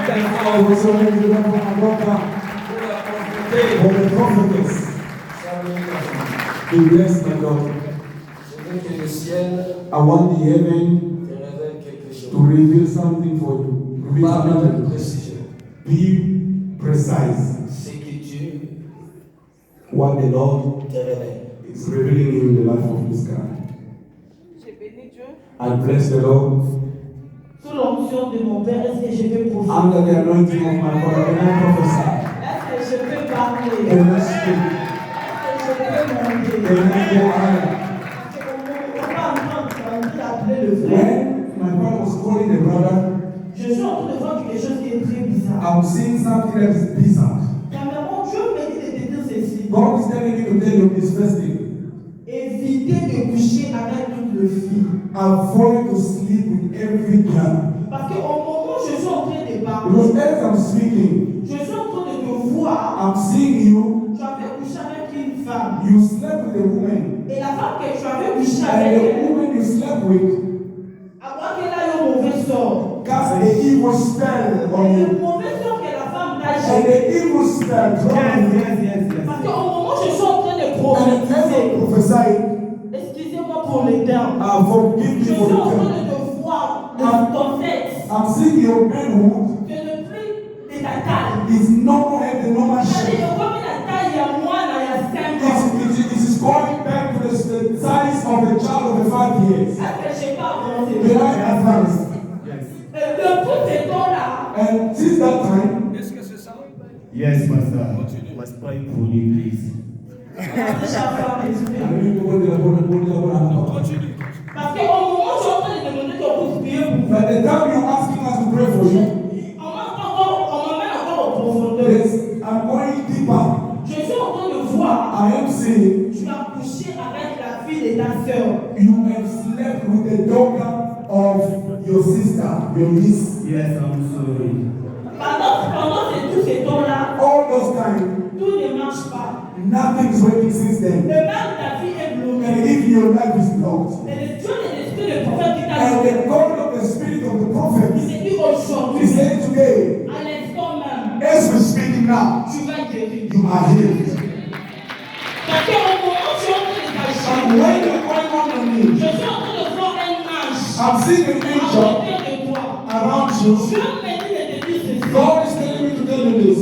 Speaker 2: quel
Speaker 4: I
Speaker 2: point
Speaker 4: was only for my daughter,
Speaker 2: pour la confronter,
Speaker 4: for the prophetess.
Speaker 2: ça me fait.
Speaker 4: Be blessed, my daughter.
Speaker 2: Je veux que le ciel
Speaker 4: I want the heaven
Speaker 2: te révèle quelque chose.
Speaker 4: to reveal something for you. Reveal
Speaker 2: Parle
Speaker 4: something
Speaker 2: avec
Speaker 4: to you.
Speaker 2: précision.
Speaker 4: Be precise.
Speaker 2: C'est que Dieu
Speaker 4: What the Lord
Speaker 2: te révèle.
Speaker 4: is revealing you in the life of this guy.
Speaker 9: J'ai béni Dieu.
Speaker 4: I bless the Lord.
Speaker 9: Sous l'onction de mon Père, est-ce que je peux prophétiser?
Speaker 4: Under the anointing of my father, can I prophesy?
Speaker 9: Est-ce que je peux parler?
Speaker 4: Can I speak?
Speaker 9: Est-ce que je peux monter?
Speaker 4: Can I go higher?
Speaker 9: On va entendre appeler le frère.
Speaker 4: When my father was calling the brother,
Speaker 9: Je suis en train de voir quelque chose qui est très bizarre.
Speaker 4: I'm seeing something that is bizarre.
Speaker 9: Premièrement, Dieu me dit de te dire ceci.
Speaker 4: God is telling me to tell you this first thing.
Speaker 9: Évitez de coucher avec toutes les filles.
Speaker 4: Avoid to sleep with every girl.
Speaker 9: Parce qu'au moment où je suis en train de parler,
Speaker 4: Because as I'm speaking,
Speaker 9: je suis en train de te voir.
Speaker 4: I'm seeing you.
Speaker 9: Tu avais couché avec une femme.
Speaker 4: You slept with a woman.
Speaker 9: Et la femme que tu avais couché
Speaker 4: And
Speaker 9: avec
Speaker 4: the
Speaker 9: elle,
Speaker 4: woman you slept with
Speaker 9: avant qu'elle aille au mauvais sort.
Speaker 4: cast an evil spell on
Speaker 9: Et
Speaker 4: you.
Speaker 9: le mauvais sort que la femme t'a
Speaker 4: And
Speaker 9: jeté.
Speaker 4: the evil spell dropped on you.
Speaker 9: Parce qu'au moment où je suis en train de
Speaker 4: And as I
Speaker 9: prophétiser,
Speaker 4: prophesied,
Speaker 9: excusez-moi pour les termes,
Speaker 4: forgive
Speaker 9: je
Speaker 4: me
Speaker 9: suis
Speaker 4: for
Speaker 9: en
Speaker 4: the
Speaker 9: train
Speaker 4: time.
Speaker 9: de te voir dans ton sexe.
Speaker 4: I'm seeing your manhood
Speaker 9: Que le prix de ta taille.
Speaker 4: is no more the normal shape.
Speaker 9: C'est-à-dire, comme la taille à moi, là, il y a 5 ans.
Speaker 4: It is going back to the size of the child of the 5 years.
Speaker 9: Est-ce que je n'ai pas avancé?
Speaker 4: May I advance?
Speaker 9: Le tout est là.
Speaker 4: And since that time,
Speaker 2: Est-ce que c'est ça?
Speaker 7: Yes, Pastor. Let's pray for you, please.
Speaker 9: Parce qu'au moment où tu es en train de demander qu'on puisse prier pour vous,
Speaker 4: By the time you're asking us to pray for you,
Speaker 9: on m'amène encore en profondeur.
Speaker 4: yes, I'm going deeper.
Speaker 9: Je suis en train de voir,
Speaker 4: I am saying
Speaker 9: tu as couché avec la fille de ta soeur.
Speaker 4: you have slept with the daughter of your sister, your niece.
Speaker 7: Yes, I'm sorry.
Speaker 9: Pendant tous ces temps-là,
Speaker 4: All those time,
Speaker 9: tout ne marche pas.
Speaker 4: nothing is working since
Speaker 9: Le
Speaker 4: then.
Speaker 9: mère de ta fille est bloqué.
Speaker 4: And if your life is blocked,
Speaker 9: Et le Dieu de l'esprit de prophète qui t'a
Speaker 4: and
Speaker 9: dit,
Speaker 4: the God of the Spirit of the prophet
Speaker 9: il s'est dit aujourd'hui,
Speaker 4: is saying today,
Speaker 9: à l'instant même,
Speaker 4: as we're speaking now,
Speaker 9: tu vas guérir.
Speaker 4: you are healed.
Speaker 9: Parce qu'au moment où tu es en train de
Speaker 4: And
Speaker 9: t'agir,
Speaker 4: when you're going on your
Speaker 9: je
Speaker 4: knees,
Speaker 9: suis en train de voir un ange
Speaker 4: I'm seeing an
Speaker 9: à
Speaker 4: angel
Speaker 9: côté de toi.
Speaker 4: around you.
Speaker 9: Dieu me dit de te dire ceci.
Speaker 4: God is telling me to tell you this.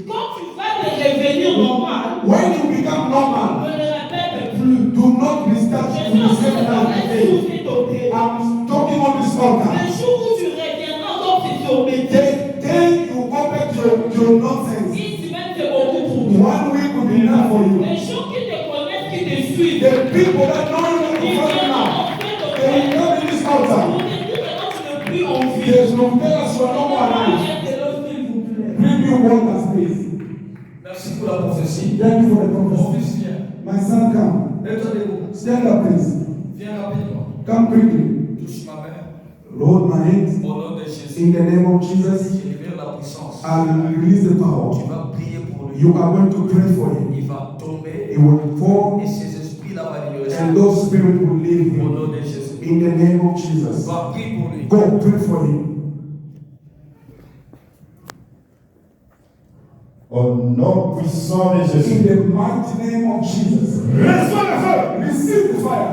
Speaker 9: Quand tu vas te revenir normal,
Speaker 4: When you become normal,
Speaker 9: ne le répète plus.
Speaker 4: do not restart
Speaker 9: Je
Speaker 4: to
Speaker 9: suis en
Speaker 4: the
Speaker 9: train
Speaker 4: same
Speaker 9: de parler
Speaker 4: life
Speaker 9: sur
Speaker 4: again.
Speaker 9: cet hôtel.
Speaker 4: I'm talking on this altar.
Speaker 9: Le jour où tu reviendras encore sur ce métier,
Speaker 4: Then you go back to your nonsense.
Speaker 9: une semaine c'est beaucoup pour toi.
Speaker 4: 1 week will be enough for you.
Speaker 9: Les gens qui te connaissent, qui te suivent,
Speaker 4: The people that know you
Speaker 9: ils
Speaker 4: from
Speaker 9: viennent
Speaker 4: now,
Speaker 9: en fait de
Speaker 4: they will come in this
Speaker 9: pour
Speaker 4: altar.
Speaker 9: te dire que quand tu n'es plus en vie,
Speaker 4: There's no tell us you are no more alive.
Speaker 9: arrête-le s'il vous plaît.
Speaker 4: Bring me water, please.
Speaker 2: Merci pour la prophétie.
Speaker 4: Thank you for the
Speaker 2: Mon
Speaker 4: prophecy.
Speaker 2: fils, viens.
Speaker 4: My son, come.
Speaker 2: Mets-toi debout.
Speaker 4: Stand up, please.
Speaker 2: Viens rapidement.
Speaker 4: Come quickly.
Speaker 2: Touche ma main.
Speaker 4: Hold my hand.
Speaker 2: Au nom de Jésus.
Speaker 4: In the name of Jesus,
Speaker 2: Je libère la puissance.
Speaker 4: I release the
Speaker 2: Tu
Speaker 4: power.
Speaker 2: vas prier pour lui.
Speaker 4: You are going to pray for him.
Speaker 2: Il va tomber.
Speaker 4: He will fall,
Speaker 2: Et ses esprits là va libérer.
Speaker 4: and those spirits will leave
Speaker 2: Au
Speaker 4: him.
Speaker 2: nom de Jésus.
Speaker 4: In the name of Jesus.
Speaker 2: Va prier pour lui.
Speaker 4: Go pray for him.
Speaker 7: Au nom puissant de
Speaker 4: In
Speaker 7: Jésus.
Speaker 4: the mighty name of Jesus.
Speaker 7: Reçois le feu.
Speaker 4: Receive the fire.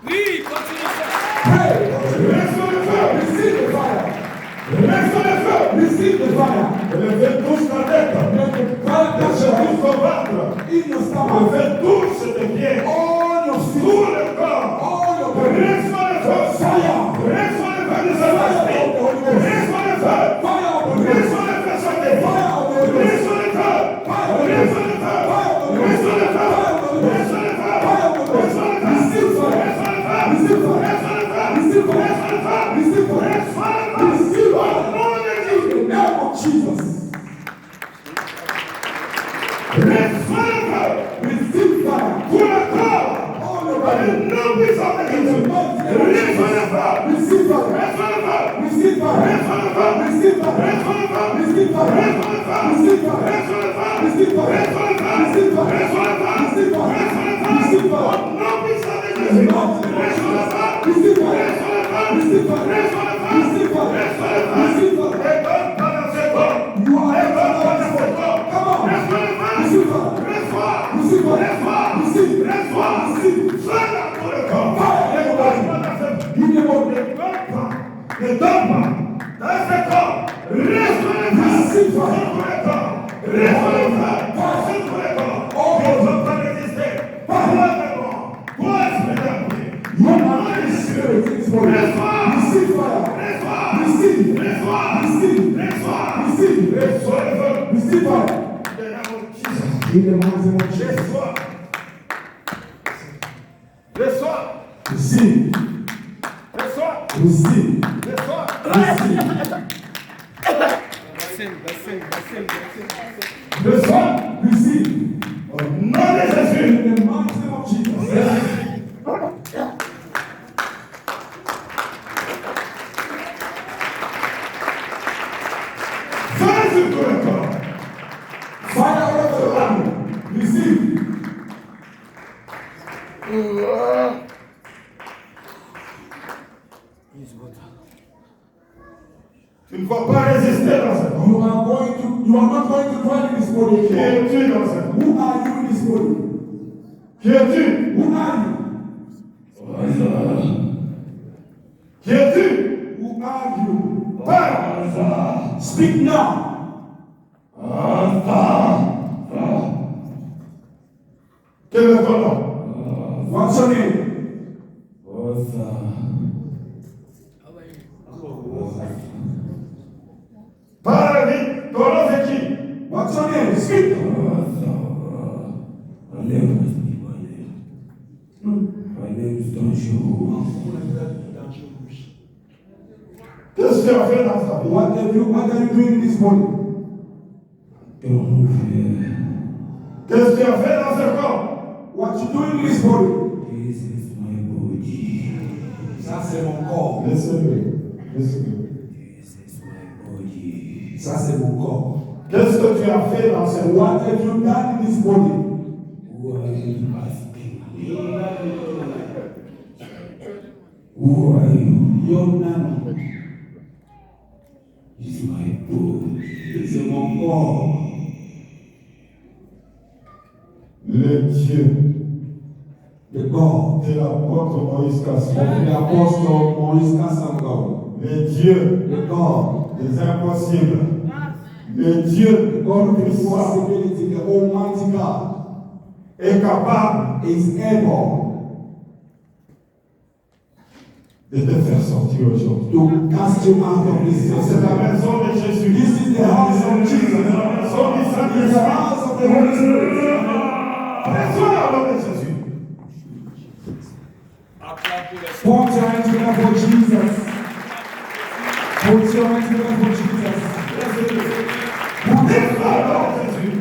Speaker 2: Oui, continue ça.
Speaker 4: Pray.
Speaker 7: Reçois le feu.
Speaker 4: Receive the fire.
Speaker 7: Reçois le feu.
Speaker 4: Receive the fire.
Speaker 7: Le feu touche ta tête.
Speaker 4: Let the fire
Speaker 7: Le
Speaker 4: touch
Speaker 7: feu
Speaker 4: your
Speaker 7: touche ton ventre.
Speaker 4: in your
Speaker 7: Le
Speaker 4: stomach.
Speaker 7: feu touche tes pieds.
Speaker 4: All your
Speaker 7: Tout
Speaker 4: feet.
Speaker 7: le corps.
Speaker 4: All your body.
Speaker 7: Reçois le feu.
Speaker 4: Fire.
Speaker 7: Reçois le feu de Saint-Esprit. Reçois le feu.
Speaker 4: Fire of the Holy Ghost.
Speaker 7: Reçois le feu sur tes pieds.
Speaker 4: Fire of the Holy Ghost.
Speaker 7: Reçois le feu. Reçois le feu. Reçois le feu. Reçois le feu. Reçois le feu.
Speaker 4: Receive fire.
Speaker 7: Reçois le feu.
Speaker 4: Receive fire.
Speaker 7: Reçois le feu.
Speaker 4: Receive fire.
Speaker 7: Reçois le feu.
Speaker 4: Receive fire.
Speaker 7: Reçois le feu.
Speaker 4: Receive
Speaker 7: Au
Speaker 4: fire.
Speaker 7: nom de Jésus.
Speaker 4: In the name of Jesus.
Speaker 7: Reçois le feu.
Speaker 4: Receive fire.
Speaker 7: Pour le corps.
Speaker 4: All your
Speaker 7: Par
Speaker 4: body.
Speaker 7: le nom puissant de Jésus. Reçois le feu.
Speaker 4: Receive fire.
Speaker 7: Reçois le feu.
Speaker 4: Receive fire.
Speaker 7: Reçois le feu.
Speaker 4: Receive fire.
Speaker 7: Reçois le feu.
Speaker 4: Receive fire.
Speaker 7: Reçois le feu.
Speaker 4: Receive fire.
Speaker 7: Reçois le feu.
Speaker 4: Receive fire.
Speaker 7: Reçois le feu.
Speaker 4: Receive fire.
Speaker 7: Reçois le feu.
Speaker 4: Receive fire.
Speaker 7: Reçois le feu.
Speaker 4: Receive fire.
Speaker 7: Au nom puissant de Jésus. Reçois le feu.
Speaker 4: Receive fire.
Speaker 7: Reçois le feu.
Speaker 4: Receive fire.
Speaker 7: Reçois le feu.
Speaker 4: Receive fire.
Speaker 7: Reçois le feu.
Speaker 4: Receive fire.
Speaker 7: Et donne pas dans ce corps.
Speaker 4: You are
Speaker 7: Et donne pas dans ce
Speaker 4: a
Speaker 7: corps.
Speaker 4: Come on.
Speaker 7: Reçois le feu.
Speaker 4: Receive fire.
Speaker 7: Reçois.
Speaker 4: Receive fire.
Speaker 7: Reçois.
Speaker 4: Receive.
Speaker 7: Reçois.
Speaker 4: Receive.
Speaker 7: Sois-là pour le corps.
Speaker 4: Fire.
Speaker 7: Et donne pas dans ce corps.
Speaker 4: Give me one.
Speaker 7: Ne donne pas. Ne donne pas. Dans ce corps. Reçois le feu.
Speaker 4: Receive fire.
Speaker 7: Sur le corps. Reçois le feu. Sur le corps. Tu ne peux pas résister. Toi de bon. Toi esprit d'amour.
Speaker 4: You are the spirit in this morning. Receive fire.
Speaker 7: Reçois.
Speaker 4: Receive.
Speaker 7: Reçois.
Speaker 4: Receive.
Speaker 7: Reçois.
Speaker 4: Receive.
Speaker 7: Reçois le feu.
Speaker 4: Receive fire.
Speaker 7: De l'amour de Jesus.
Speaker 4: In the mighty name of Jesus.
Speaker 7: Reçois. Reçois.
Speaker 4: Receive.
Speaker 7: Reçois.
Speaker 4: Receive.
Speaker 7: Reçois. Reçois.
Speaker 4: Receive.
Speaker 7: Au nom de Jésus.
Speaker 4: In the mighty name of Jesus.
Speaker 7: Fais sur tout le corps.
Speaker 4: Fire all over the body. Receive.
Speaker 7: Tu ne vas pas résister dans ce corps.
Speaker 4: You are not going to dwell in this body
Speaker 7: Qui
Speaker 4: anymore.
Speaker 7: es-tu dans ce corps?
Speaker 4: Who are you in this body?
Speaker 7: Qui es-tu?
Speaker 4: Who are you?
Speaker 7: Qui es-tu?
Speaker 4: Who are you?
Speaker 7: Parle.
Speaker 4: Speak now.
Speaker 7: Quel est ton nom?
Speaker 4: What's your name?
Speaker 7: Parle vite. Ton nom c'est qui?
Speaker 4: What's your name? Speak.
Speaker 3: Qu'est-ce que tu as fait dans ta vie?
Speaker 4: What are you doing this morning?
Speaker 3: Qu'est-ce que tu as fait dans ce corps?
Speaker 4: What you doing this morning? Ça c'est mon corps.
Speaker 3: Laissez-le.
Speaker 4: Ça c'est mon corps.
Speaker 3: Qu'est-ce que tu as fait dans ce corps?
Speaker 4: What have you done this morning?
Speaker 1: Who are you?
Speaker 4: Your name.
Speaker 1: It's my body.
Speaker 4: C'est mon corps.
Speaker 3: Le Dieu
Speaker 4: The God.
Speaker 3: de l'apôtre Moïse Kasson.
Speaker 4: The Apostle Maurice Kassango.
Speaker 3: Le Dieu
Speaker 4: The God.
Speaker 3: des impossibles. Le Dieu
Speaker 4: The God of
Speaker 3: qui soit
Speaker 4: impossibility. The Almighty God
Speaker 3: est capable
Speaker 4: is able
Speaker 3: de te faire sortir aujourd'hui.
Speaker 4: to cast you out of this
Speaker 3: C'est la
Speaker 4: situation.
Speaker 3: maison de Jésus.
Speaker 4: This is the house of Jesus.
Speaker 3: C'est la maison du
Speaker 4: It is the
Speaker 3: Saint-Esprit.
Speaker 4: house of the Holy Spirit.
Speaker 3: Reçois la main de Jésus.
Speaker 4: Put your hands together for Jesus. Put your hands together for Jesus. Put your
Speaker 3: Reçois la main de Jésus.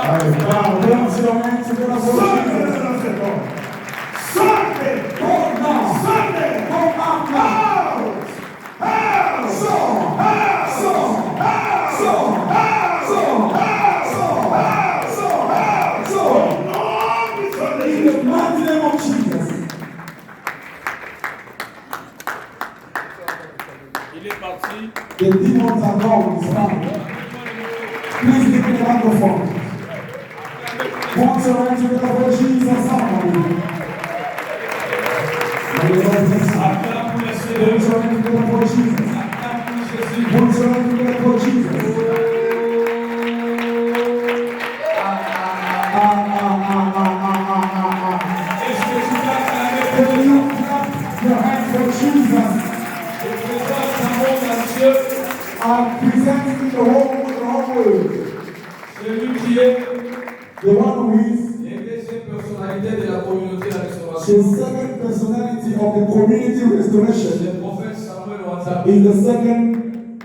Speaker 3: Allez, parle.
Speaker 4: Put your hands together for
Speaker 3: Sortez
Speaker 4: Jesus.
Speaker 3: dans ce corps. Sortez.
Speaker 4: Go now.
Speaker 3: Sortez.
Speaker 4: Go out now.
Speaker 3: Out.
Speaker 4: So, in the mighty name of Jesus.
Speaker 2: Il est parti.
Speaker 4: The demons are gone. It's fine. Please give me the microphone. Put your hands together for Jesus. Somebody. May the Lord bless you.
Speaker 2: Acclame pour le
Speaker 4: Put
Speaker 2: Seigneur.
Speaker 4: your hands together for Jesus.
Speaker 2: Acclame pour Jésus.
Speaker 4: Put your hands together for Jesus.
Speaker 2: Est-ce que tu vas acclamer pour
Speaker 4: Can you clap your hands for Jesus?
Speaker 2: Je présente un monde à Dieu,
Speaker 4: I'm presenting the whole world.
Speaker 2: celui qui est
Speaker 4: The one who is
Speaker 2: la deuxième personnalité de la communauté de la
Speaker 4: the
Speaker 2: restauration.
Speaker 4: second personality of the community restoration.
Speaker 2: Le prophète Samuel Wanzam.
Speaker 4: Is the second,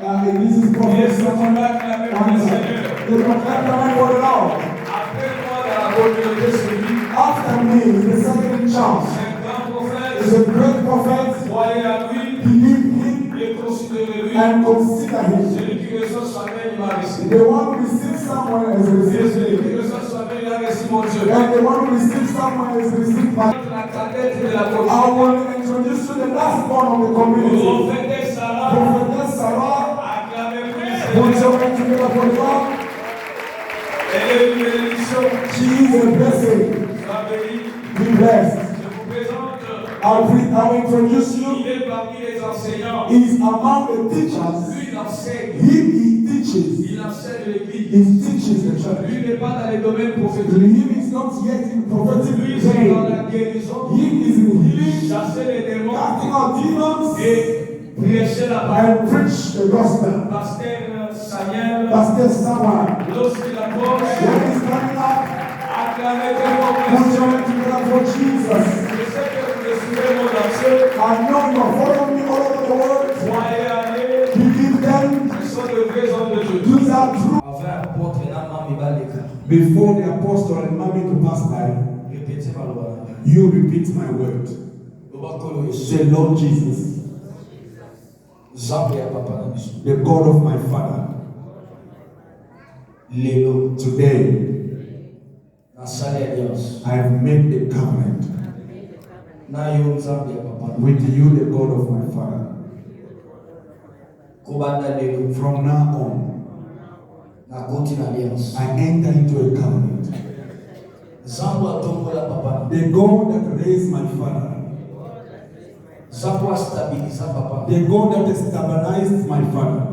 Speaker 4: and this is Prophet
Speaker 2: Est-ce que tu
Speaker 4: Samuel.
Speaker 2: vas acclamer pour le Seigneur?
Speaker 4: They proclaim the name of the Lord.
Speaker 2: Après moi dans la communauté, celui
Speaker 4: After me is the second in charge.
Speaker 2: c'est un grand prophète.
Speaker 4: Is a great prophet.
Speaker 2: Croyez à lui
Speaker 4: Believe him
Speaker 2: et considérez-lui.
Speaker 4: and consider him.
Speaker 2: Celui qui reçoit Samuel, il va reçu.
Speaker 4: The one who receives someone has
Speaker 2: Et
Speaker 4: received
Speaker 2: celui
Speaker 4: me.
Speaker 2: qui reçoit Samuel, il a reçu mon Dieu.
Speaker 4: And the one who receives someone has received my.
Speaker 2: La cadette de la
Speaker 4: I
Speaker 2: communauté.
Speaker 4: will introduce you the last one of the community.
Speaker 2: Prophétesse Sarah.
Speaker 4: Prophetess Sarah.
Speaker 2: Acclamez pour le
Speaker 4: Put
Speaker 2: Seigneur.
Speaker 4: your hands together for God.
Speaker 2: Elle est une bénédiction.
Speaker 4: She is a blessing.
Speaker 2: Sois béni.
Speaker 4: Be blessed.
Speaker 2: Je vous présente.
Speaker 4: I'll introduce
Speaker 2: Il
Speaker 4: you.
Speaker 2: est parmi les enseignants.
Speaker 4: He's among the teachers.
Speaker 2: Lui, il enseigne.
Speaker 4: He teaches.
Speaker 2: Il enseigne l'église.
Speaker 4: He teaches the church.
Speaker 2: Lui n'est pas dans les domaines prophétiques.
Speaker 4: Him is not yet in prophetic
Speaker 2: Lui, c'est dans
Speaker 4: vein.
Speaker 2: la guérison.
Speaker 4: Him is in healing,
Speaker 2: Chasser les démons.
Speaker 4: casting out demons,
Speaker 2: Et prêcher la parole.
Speaker 4: and preach the gospel.
Speaker 2: Pasteur Samuel.
Speaker 4: Pastor Samuel,
Speaker 2: Lorsqu'il approche.
Speaker 4: when he's coming up,
Speaker 2: Acclamez très fort pour le
Speaker 4: put your
Speaker 2: Seigneur.
Speaker 4: hand together for Jesus.
Speaker 2: Je sais que vous le suivez mon entier.
Speaker 4: I know you're following me all over the world.
Speaker 2: Croyez à lui.
Speaker 4: Believe them.
Speaker 2: Ce sont de vrais hommes de Dieu.
Speaker 4: These are true.
Speaker 2: Enfin, apôtre et l'âme Mibaleka.
Speaker 4: Before the apostle and mommy to pass by,
Speaker 2: Répétez ma loi.
Speaker 4: you repeat my word.
Speaker 2: Obakolo Yesu.
Speaker 4: Say, Lord Jesus,
Speaker 2: Zambe ya papa na biso.
Speaker 4: the God of my Father,
Speaker 2: Lelo.
Speaker 4: today
Speaker 2: Nasali alliance.
Speaker 4: I have made a covenant
Speaker 2: Na yo Zambe ya papa.
Speaker 4: with you, the God of my Father.
Speaker 2: Kobanda lelo.
Speaker 4: From now on,
Speaker 2: Na koti na alliance.
Speaker 4: I enter into a covenant.
Speaker 2: Zambo atombola papa.
Speaker 4: The God that raised my father,
Speaker 2: Zambo astabiliza papa.
Speaker 4: the God that stabilized my father,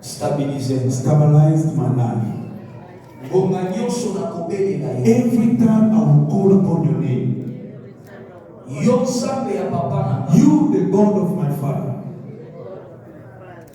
Speaker 2: Stabilize.
Speaker 4: stabilized my life.
Speaker 2: Ngonga nyonso na kobelela ye.
Speaker 4: Every time I will call upon your name,
Speaker 2: Yo Zambe ya papa na.
Speaker 4: you, the God of my father,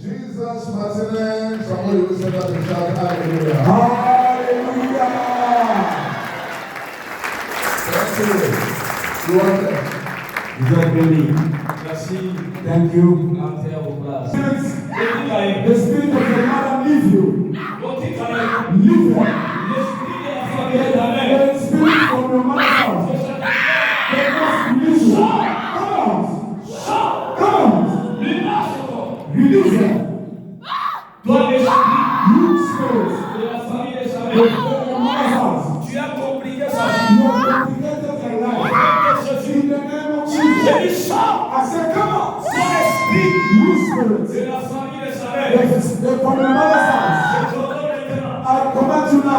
Speaker 3: Jesus, mighty name. Somebody will say that and shout hallelujah.
Speaker 4: Hallelujah.
Speaker 3: Thank you. You are there.
Speaker 4: Vous êtes bénis.
Speaker 2: Merci.
Speaker 4: Thank you.
Speaker 2: Entrez à vos places.
Speaker 4: The spirit of your mother leave you. Leave her. The spirit from your mother's house. They must release you. Come out. Come out. Release her.
Speaker 2: Toi, l'esprit
Speaker 4: You spirit.
Speaker 2: de la famille de sa
Speaker 4: From
Speaker 2: mère,
Speaker 4: your mother's house.
Speaker 2: tu as compliqué sa vie.
Speaker 4: You have complicated her life. In the name of
Speaker 2: J'ai
Speaker 4: Jesus.
Speaker 2: dit ça.
Speaker 4: I said, come out.
Speaker 2: Toi, l'esprit
Speaker 4: You spirit.
Speaker 2: de la famille de sa mère,
Speaker 4: From your mother's house.
Speaker 2: je t'ordonne maintenant.
Speaker 4: I command you now.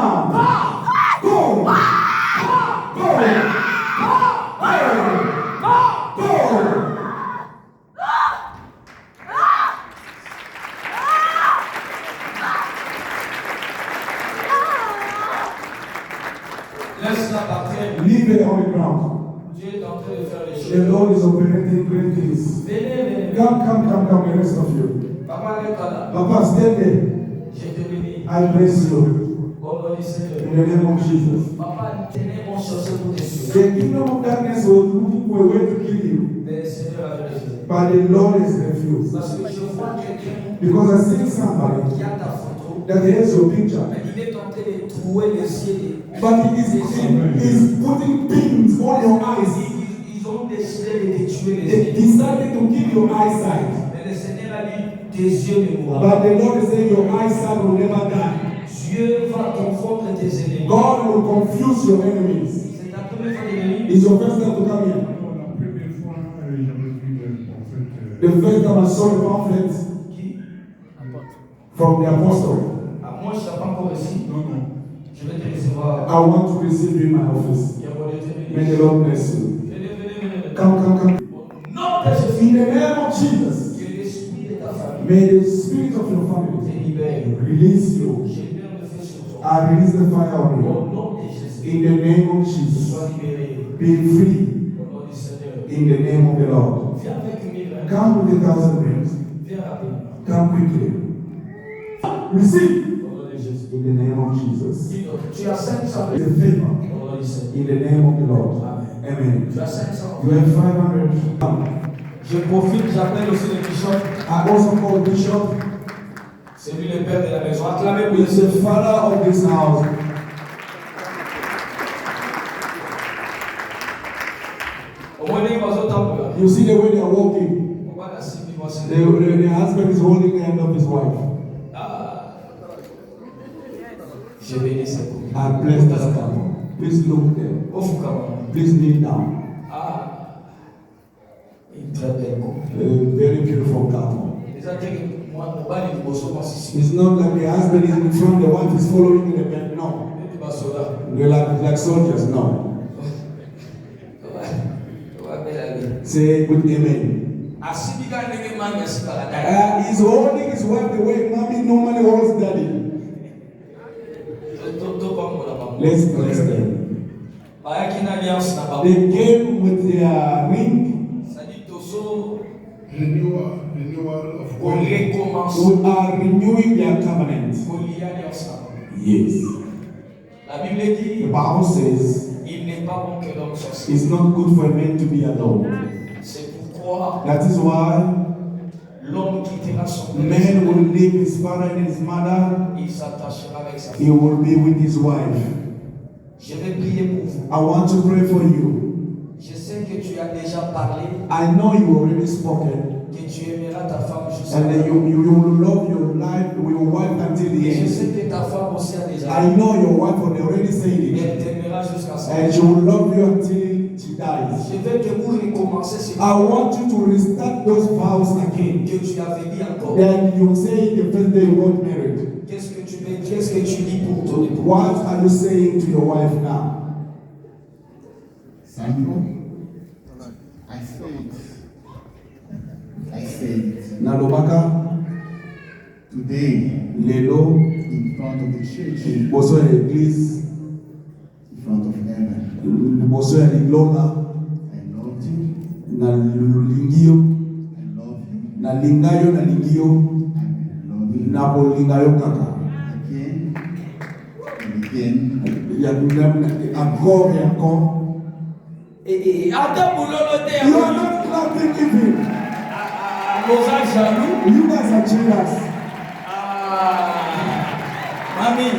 Speaker 4: Go. Go. Go. Go.
Speaker 2: Laisse-la partir.
Speaker 4: Leave it on the ground.
Speaker 2: Dieu est en train de faire les
Speaker 4: The
Speaker 2: choses.
Speaker 4: Lord is operating great things.
Speaker 2: Venez.
Speaker 4: Come, the rest of you.
Speaker 2: Papa n'est pas là.
Speaker 4: Papa, stand there.
Speaker 2: Je te bénis.
Speaker 4: I bless you.
Speaker 2: Au nom du Seigneur.
Speaker 4: In the name of Jesus.
Speaker 2: Papa, tenez mon chercher pour te tuer.
Speaker 4: The kingdom of darkness was looking for a way to kill you,
Speaker 2: Mais le Seigneur a refusé.
Speaker 4: but the Lord has refused.
Speaker 2: Parce que je vois quelqu'un
Speaker 4: Because I see somebody
Speaker 2: qui a ta photo.
Speaker 4: that has your picture,
Speaker 2: Mais il est en train de trouer les yeux.
Speaker 4: but he is putting pins on your eyes.
Speaker 2: Ils ont décidé de te tuer les
Speaker 4: They
Speaker 2: yeux.
Speaker 4: decided to kill your eyesight,
Speaker 2: Mais le Seigneur a dit, tes yeux ne voient pas.
Speaker 4: but the Lord is saying your eyesight will never die.
Speaker 2: Dieu va confondre tes ennemis.
Speaker 4: God will confuse your enemies.
Speaker 2: C'est ta première fois de venir.
Speaker 4: It's your first time to come here.
Speaker 8: La première fois, j'avais vu en fait
Speaker 4: The first time I saw the pamphlet
Speaker 2: Qui?
Speaker 4: from the apostle,
Speaker 2: Ah, moi, je ne t'ai pas encore reçu.
Speaker 8: non.
Speaker 2: Je vais te recevoir.
Speaker 4: I want to receive you in my office.
Speaker 2: Il y a moyen de te
Speaker 4: May
Speaker 2: bénir.
Speaker 4: the Lord bless you.
Speaker 2: Venez.
Speaker 4: Come.
Speaker 2: Non, de Jésus.
Speaker 4: In the name of Jesus,
Speaker 2: Que l'esprit de ta famille
Speaker 4: may the spirit of your
Speaker 2: te
Speaker 4: family
Speaker 2: libère.
Speaker 4: release you.
Speaker 2: Je mets le feu sur toi.
Speaker 4: I release the fire on
Speaker 2: Au
Speaker 4: you.
Speaker 2: nom de Jésus.
Speaker 4: In the name of Jesus,
Speaker 2: Sois libéré.
Speaker 4: be free.
Speaker 2: Au nom du Seigneur.
Speaker 4: In the name of the Lord.
Speaker 2: Viens avec 1000 rêves.
Speaker 4: Come with 1,000 rings.
Speaker 2: Viens rapidement.
Speaker 4: Come quickly. Receive.
Speaker 2: Au nom de Jésus.
Speaker 4: In the name of Jesus.
Speaker 2: Dis donc, tu as 500
Speaker 4: It's
Speaker 2: rêves.
Speaker 4: a favor.
Speaker 2: Au nom du Seigneur.
Speaker 4: In the name of the Lord. Amen.
Speaker 2: Tu as 500
Speaker 4: You have 500.
Speaker 2: Je profite, j'appelle aussi le bishop.
Speaker 4: I also call Bishop.
Speaker 2: C'est lui le père de la maison. Acclamez pour
Speaker 4: He's the father of this house.
Speaker 2: Au moins, il va se taper.
Speaker 4: You see the way they are walking.
Speaker 2: On va la cibler, moi, c'est
Speaker 4: The husband is holding the hand of his wife.
Speaker 2: Ah. Je bénis ce couple.
Speaker 4: I bless this couple. Please look there.
Speaker 2: Au Foucault.
Speaker 4: Please kneel down.
Speaker 2: Ah. Une très belle couple.
Speaker 4: A very beautiful couple.
Speaker 2: Les attaques, moi, mon bal est beau, sur moi, ici.
Speaker 4: It's not like the husband is in front, the wife is following in the back. No.
Speaker 2: Et puis, bah, cela.
Speaker 4: They're like soldiers. No. Say with amen.
Speaker 2: Asibiga nege mami asibala dai.
Speaker 4: He's holding his wife the way mommy normally holds daddy. Let's bless them.
Speaker 2: Bayaki na alliance na babo.
Speaker 4: They came with their ring.
Speaker 2: Sadi toso
Speaker 8: Renewal of
Speaker 2: on recommence.
Speaker 4: We are renewing their covenant.
Speaker 2: Kolia alliance na babo.
Speaker 4: Yes.
Speaker 2: La Bible
Speaker 4: The
Speaker 2: dit
Speaker 4: Bible says
Speaker 2: il n'est pas bon que l'homme soit seul.
Speaker 4: it's not good for a man to be alone.
Speaker 2: C'est pourquoi
Speaker 4: That is why
Speaker 2: l'homme quittera son père.
Speaker 4: man will leave his father and his mother.
Speaker 2: Il s'attachera avec sa
Speaker 4: He
Speaker 2: femme.
Speaker 4: will be with his wife.
Speaker 2: Je vais prier pour vous.
Speaker 4: I want to pray for you.
Speaker 2: Je sais que tu as déjà parlé
Speaker 4: I know you already spoken.
Speaker 2: que tu aimeras ta femme jusqu'à
Speaker 4: And
Speaker 2: la
Speaker 4: that
Speaker 2: fin.
Speaker 4: you will love your life, your wife until the
Speaker 2: Et je
Speaker 4: end.
Speaker 2: sais que ta femme aussi a déjà
Speaker 4: I know your wife already said
Speaker 2: et
Speaker 4: it.
Speaker 2: elle t'aimera jusqu'à sa
Speaker 4: And
Speaker 2: fin.
Speaker 4: she will love you until she dies.
Speaker 2: Je veux que vous recommencez ce
Speaker 4: I want you to restart those vows again.
Speaker 2: que tu avais dit encore.
Speaker 4: Then you say the first day you got married.
Speaker 2: Qu'est-ce que tu dis pour ton époux?
Speaker 4: What are you saying to your wife now?
Speaker 7: Sandro, I say it.
Speaker 4: Nalobaka,
Speaker 7: Today,
Speaker 4: lelo,
Speaker 7: in front of the church,
Speaker 4: boso l'église,
Speaker 7: in front of heaven,
Speaker 4: liboso ya lilola
Speaker 7: I loved you.
Speaker 4: na lingio
Speaker 7: I love you.
Speaker 4: na lingayo na lingio
Speaker 7: I love you.
Speaker 4: na bolingayo kaka
Speaker 7: Again and again.
Speaker 4: ya encore et encore.
Speaker 2: Ata bulolo te
Speaker 4: You are not clapping even.
Speaker 2: Moza jaloux.
Speaker 4: You guys are jealous.
Speaker 2: Mami,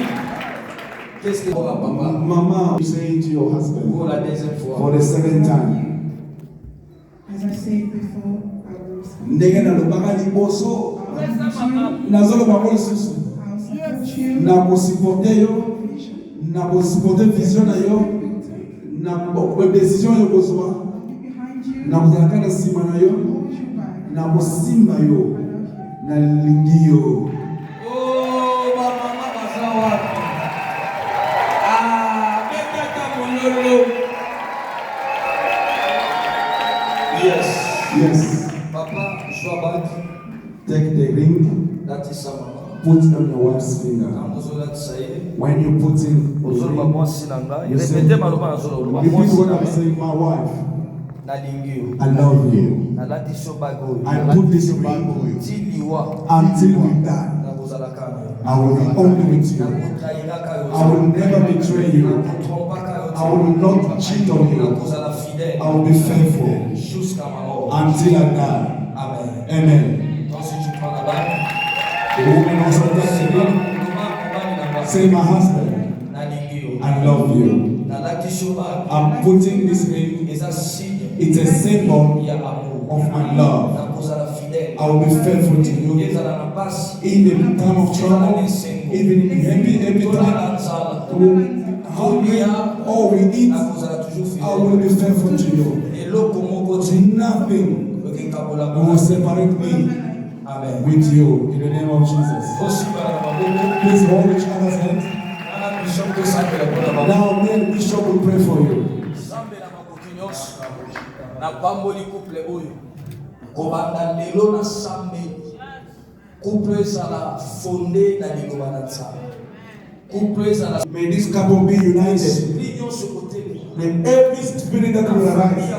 Speaker 2: qu'est-ce que papa?
Speaker 4: Mama, you say to your husband
Speaker 2: Pour la deuxième
Speaker 4: for
Speaker 2: fois.
Speaker 4: the second time.
Speaker 6: As I said before, I will
Speaker 4: Ndenge nalobaka liboso nazoloba lisusu
Speaker 6: support you.
Speaker 4: na kosipote yo na kosipote vision na yo na decision yo kozwa
Speaker 6: Behind you,
Speaker 4: na kozalaka na nsima na yo
Speaker 6: hold you back.
Speaker 4: na kosimba yo na lingi yo.
Speaker 2: Oh, mama baza wapi? Betaka mololo. Yes.
Speaker 4: Yes.
Speaker 2: Papa, joue back.
Speaker 4: Take the ring,
Speaker 2: That is sa mama.
Speaker 4: put on your wife's finger.
Speaker 2: Amozola tsaye.
Speaker 4: When you put in the
Speaker 2: Ozoloba
Speaker 4: ring,
Speaker 2: mwasi na ngai.
Speaker 4: you say,
Speaker 2: Répétez maloba nazoloba.
Speaker 4: repeat
Speaker 2: Mwasi
Speaker 4: what
Speaker 2: na
Speaker 4: I'm
Speaker 2: ngai.
Speaker 4: saying, my wife,
Speaker 2: Nalingi yo.
Speaker 4: I love you.
Speaker 2: Nalati so bago.
Speaker 4: I put this ring
Speaker 2: Tiliwa.
Speaker 4: until we die.
Speaker 2: Nakozala kaka.
Speaker 4: I will be only with you.
Speaker 2: Nakotrahiraka yo.
Speaker 4: I will never betray you.
Speaker 2: Nakotrompaka yo.
Speaker 4: I will not cheat on you.
Speaker 2: Nakozala fidèle.
Speaker 4: I will be faithful
Speaker 2: Jusqu'à ma mort.
Speaker 4: until I die.
Speaker 2: Amen.
Speaker 4: Amen.
Speaker 2: Donc si tu prends la bague,
Speaker 4: The woman also does the ring. Say, my husband, I love you. I'm putting this ring. It's a symbol of my love. I will be faithful to you. In the time of trouble, even in every time, hungry or we eat, I will be faithful to you. Nothing will separate me with you. In the name of Jesus. Please hold each other's hands. Now, me and Bishop will pray for you.
Speaker 2: Na pamboli couple oyo kobanda lelo na sambe couple ezala fondé na liloba na nzambe couple ezala.
Speaker 4: May this couple be united. May every spirit that will arise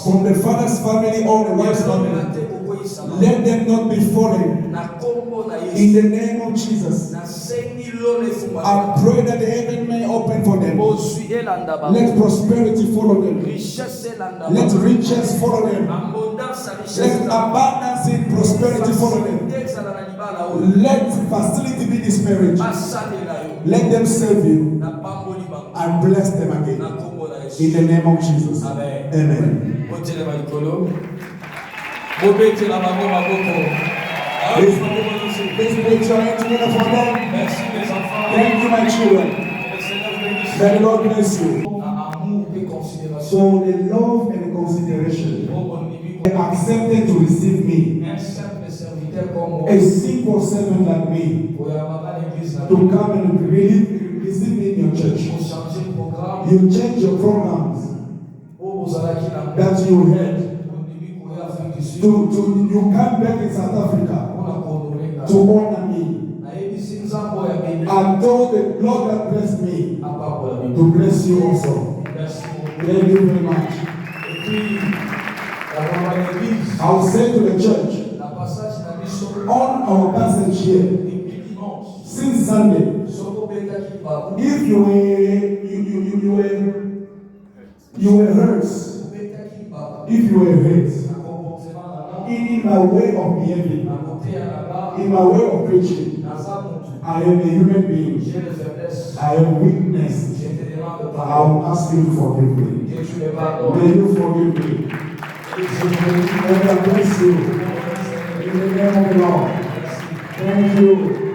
Speaker 4: from the father's family or the wife's family, let them not be fallen. In the name of Jesus, I pray that the heaven may open for them. Let prosperity follow them. Let riches follow them. Let abundance and prosperity follow them. Let facility be this marriage. Let them serve you and bless them again. In the name of Jesus. Amen. Please put your hands together for them. Thank you, my children. May the Lord bless you. So the love and the consideration, they accepted to receive me, a simple servant like me, to come and receive me in your church. You change your programs that you had. You come back in South Africa to honor me. I told the Lord that blessed me to bless you also. Thank you very much. I will say to the church, on our passage here, since Sunday, if you were hurt, if you were hurt, in my way of behaving, in my way of preaching, I am a human being. I am weakness. I will ask you to forgive me. May you forgive me. May I bless you. In the name of the Lord. Thank you.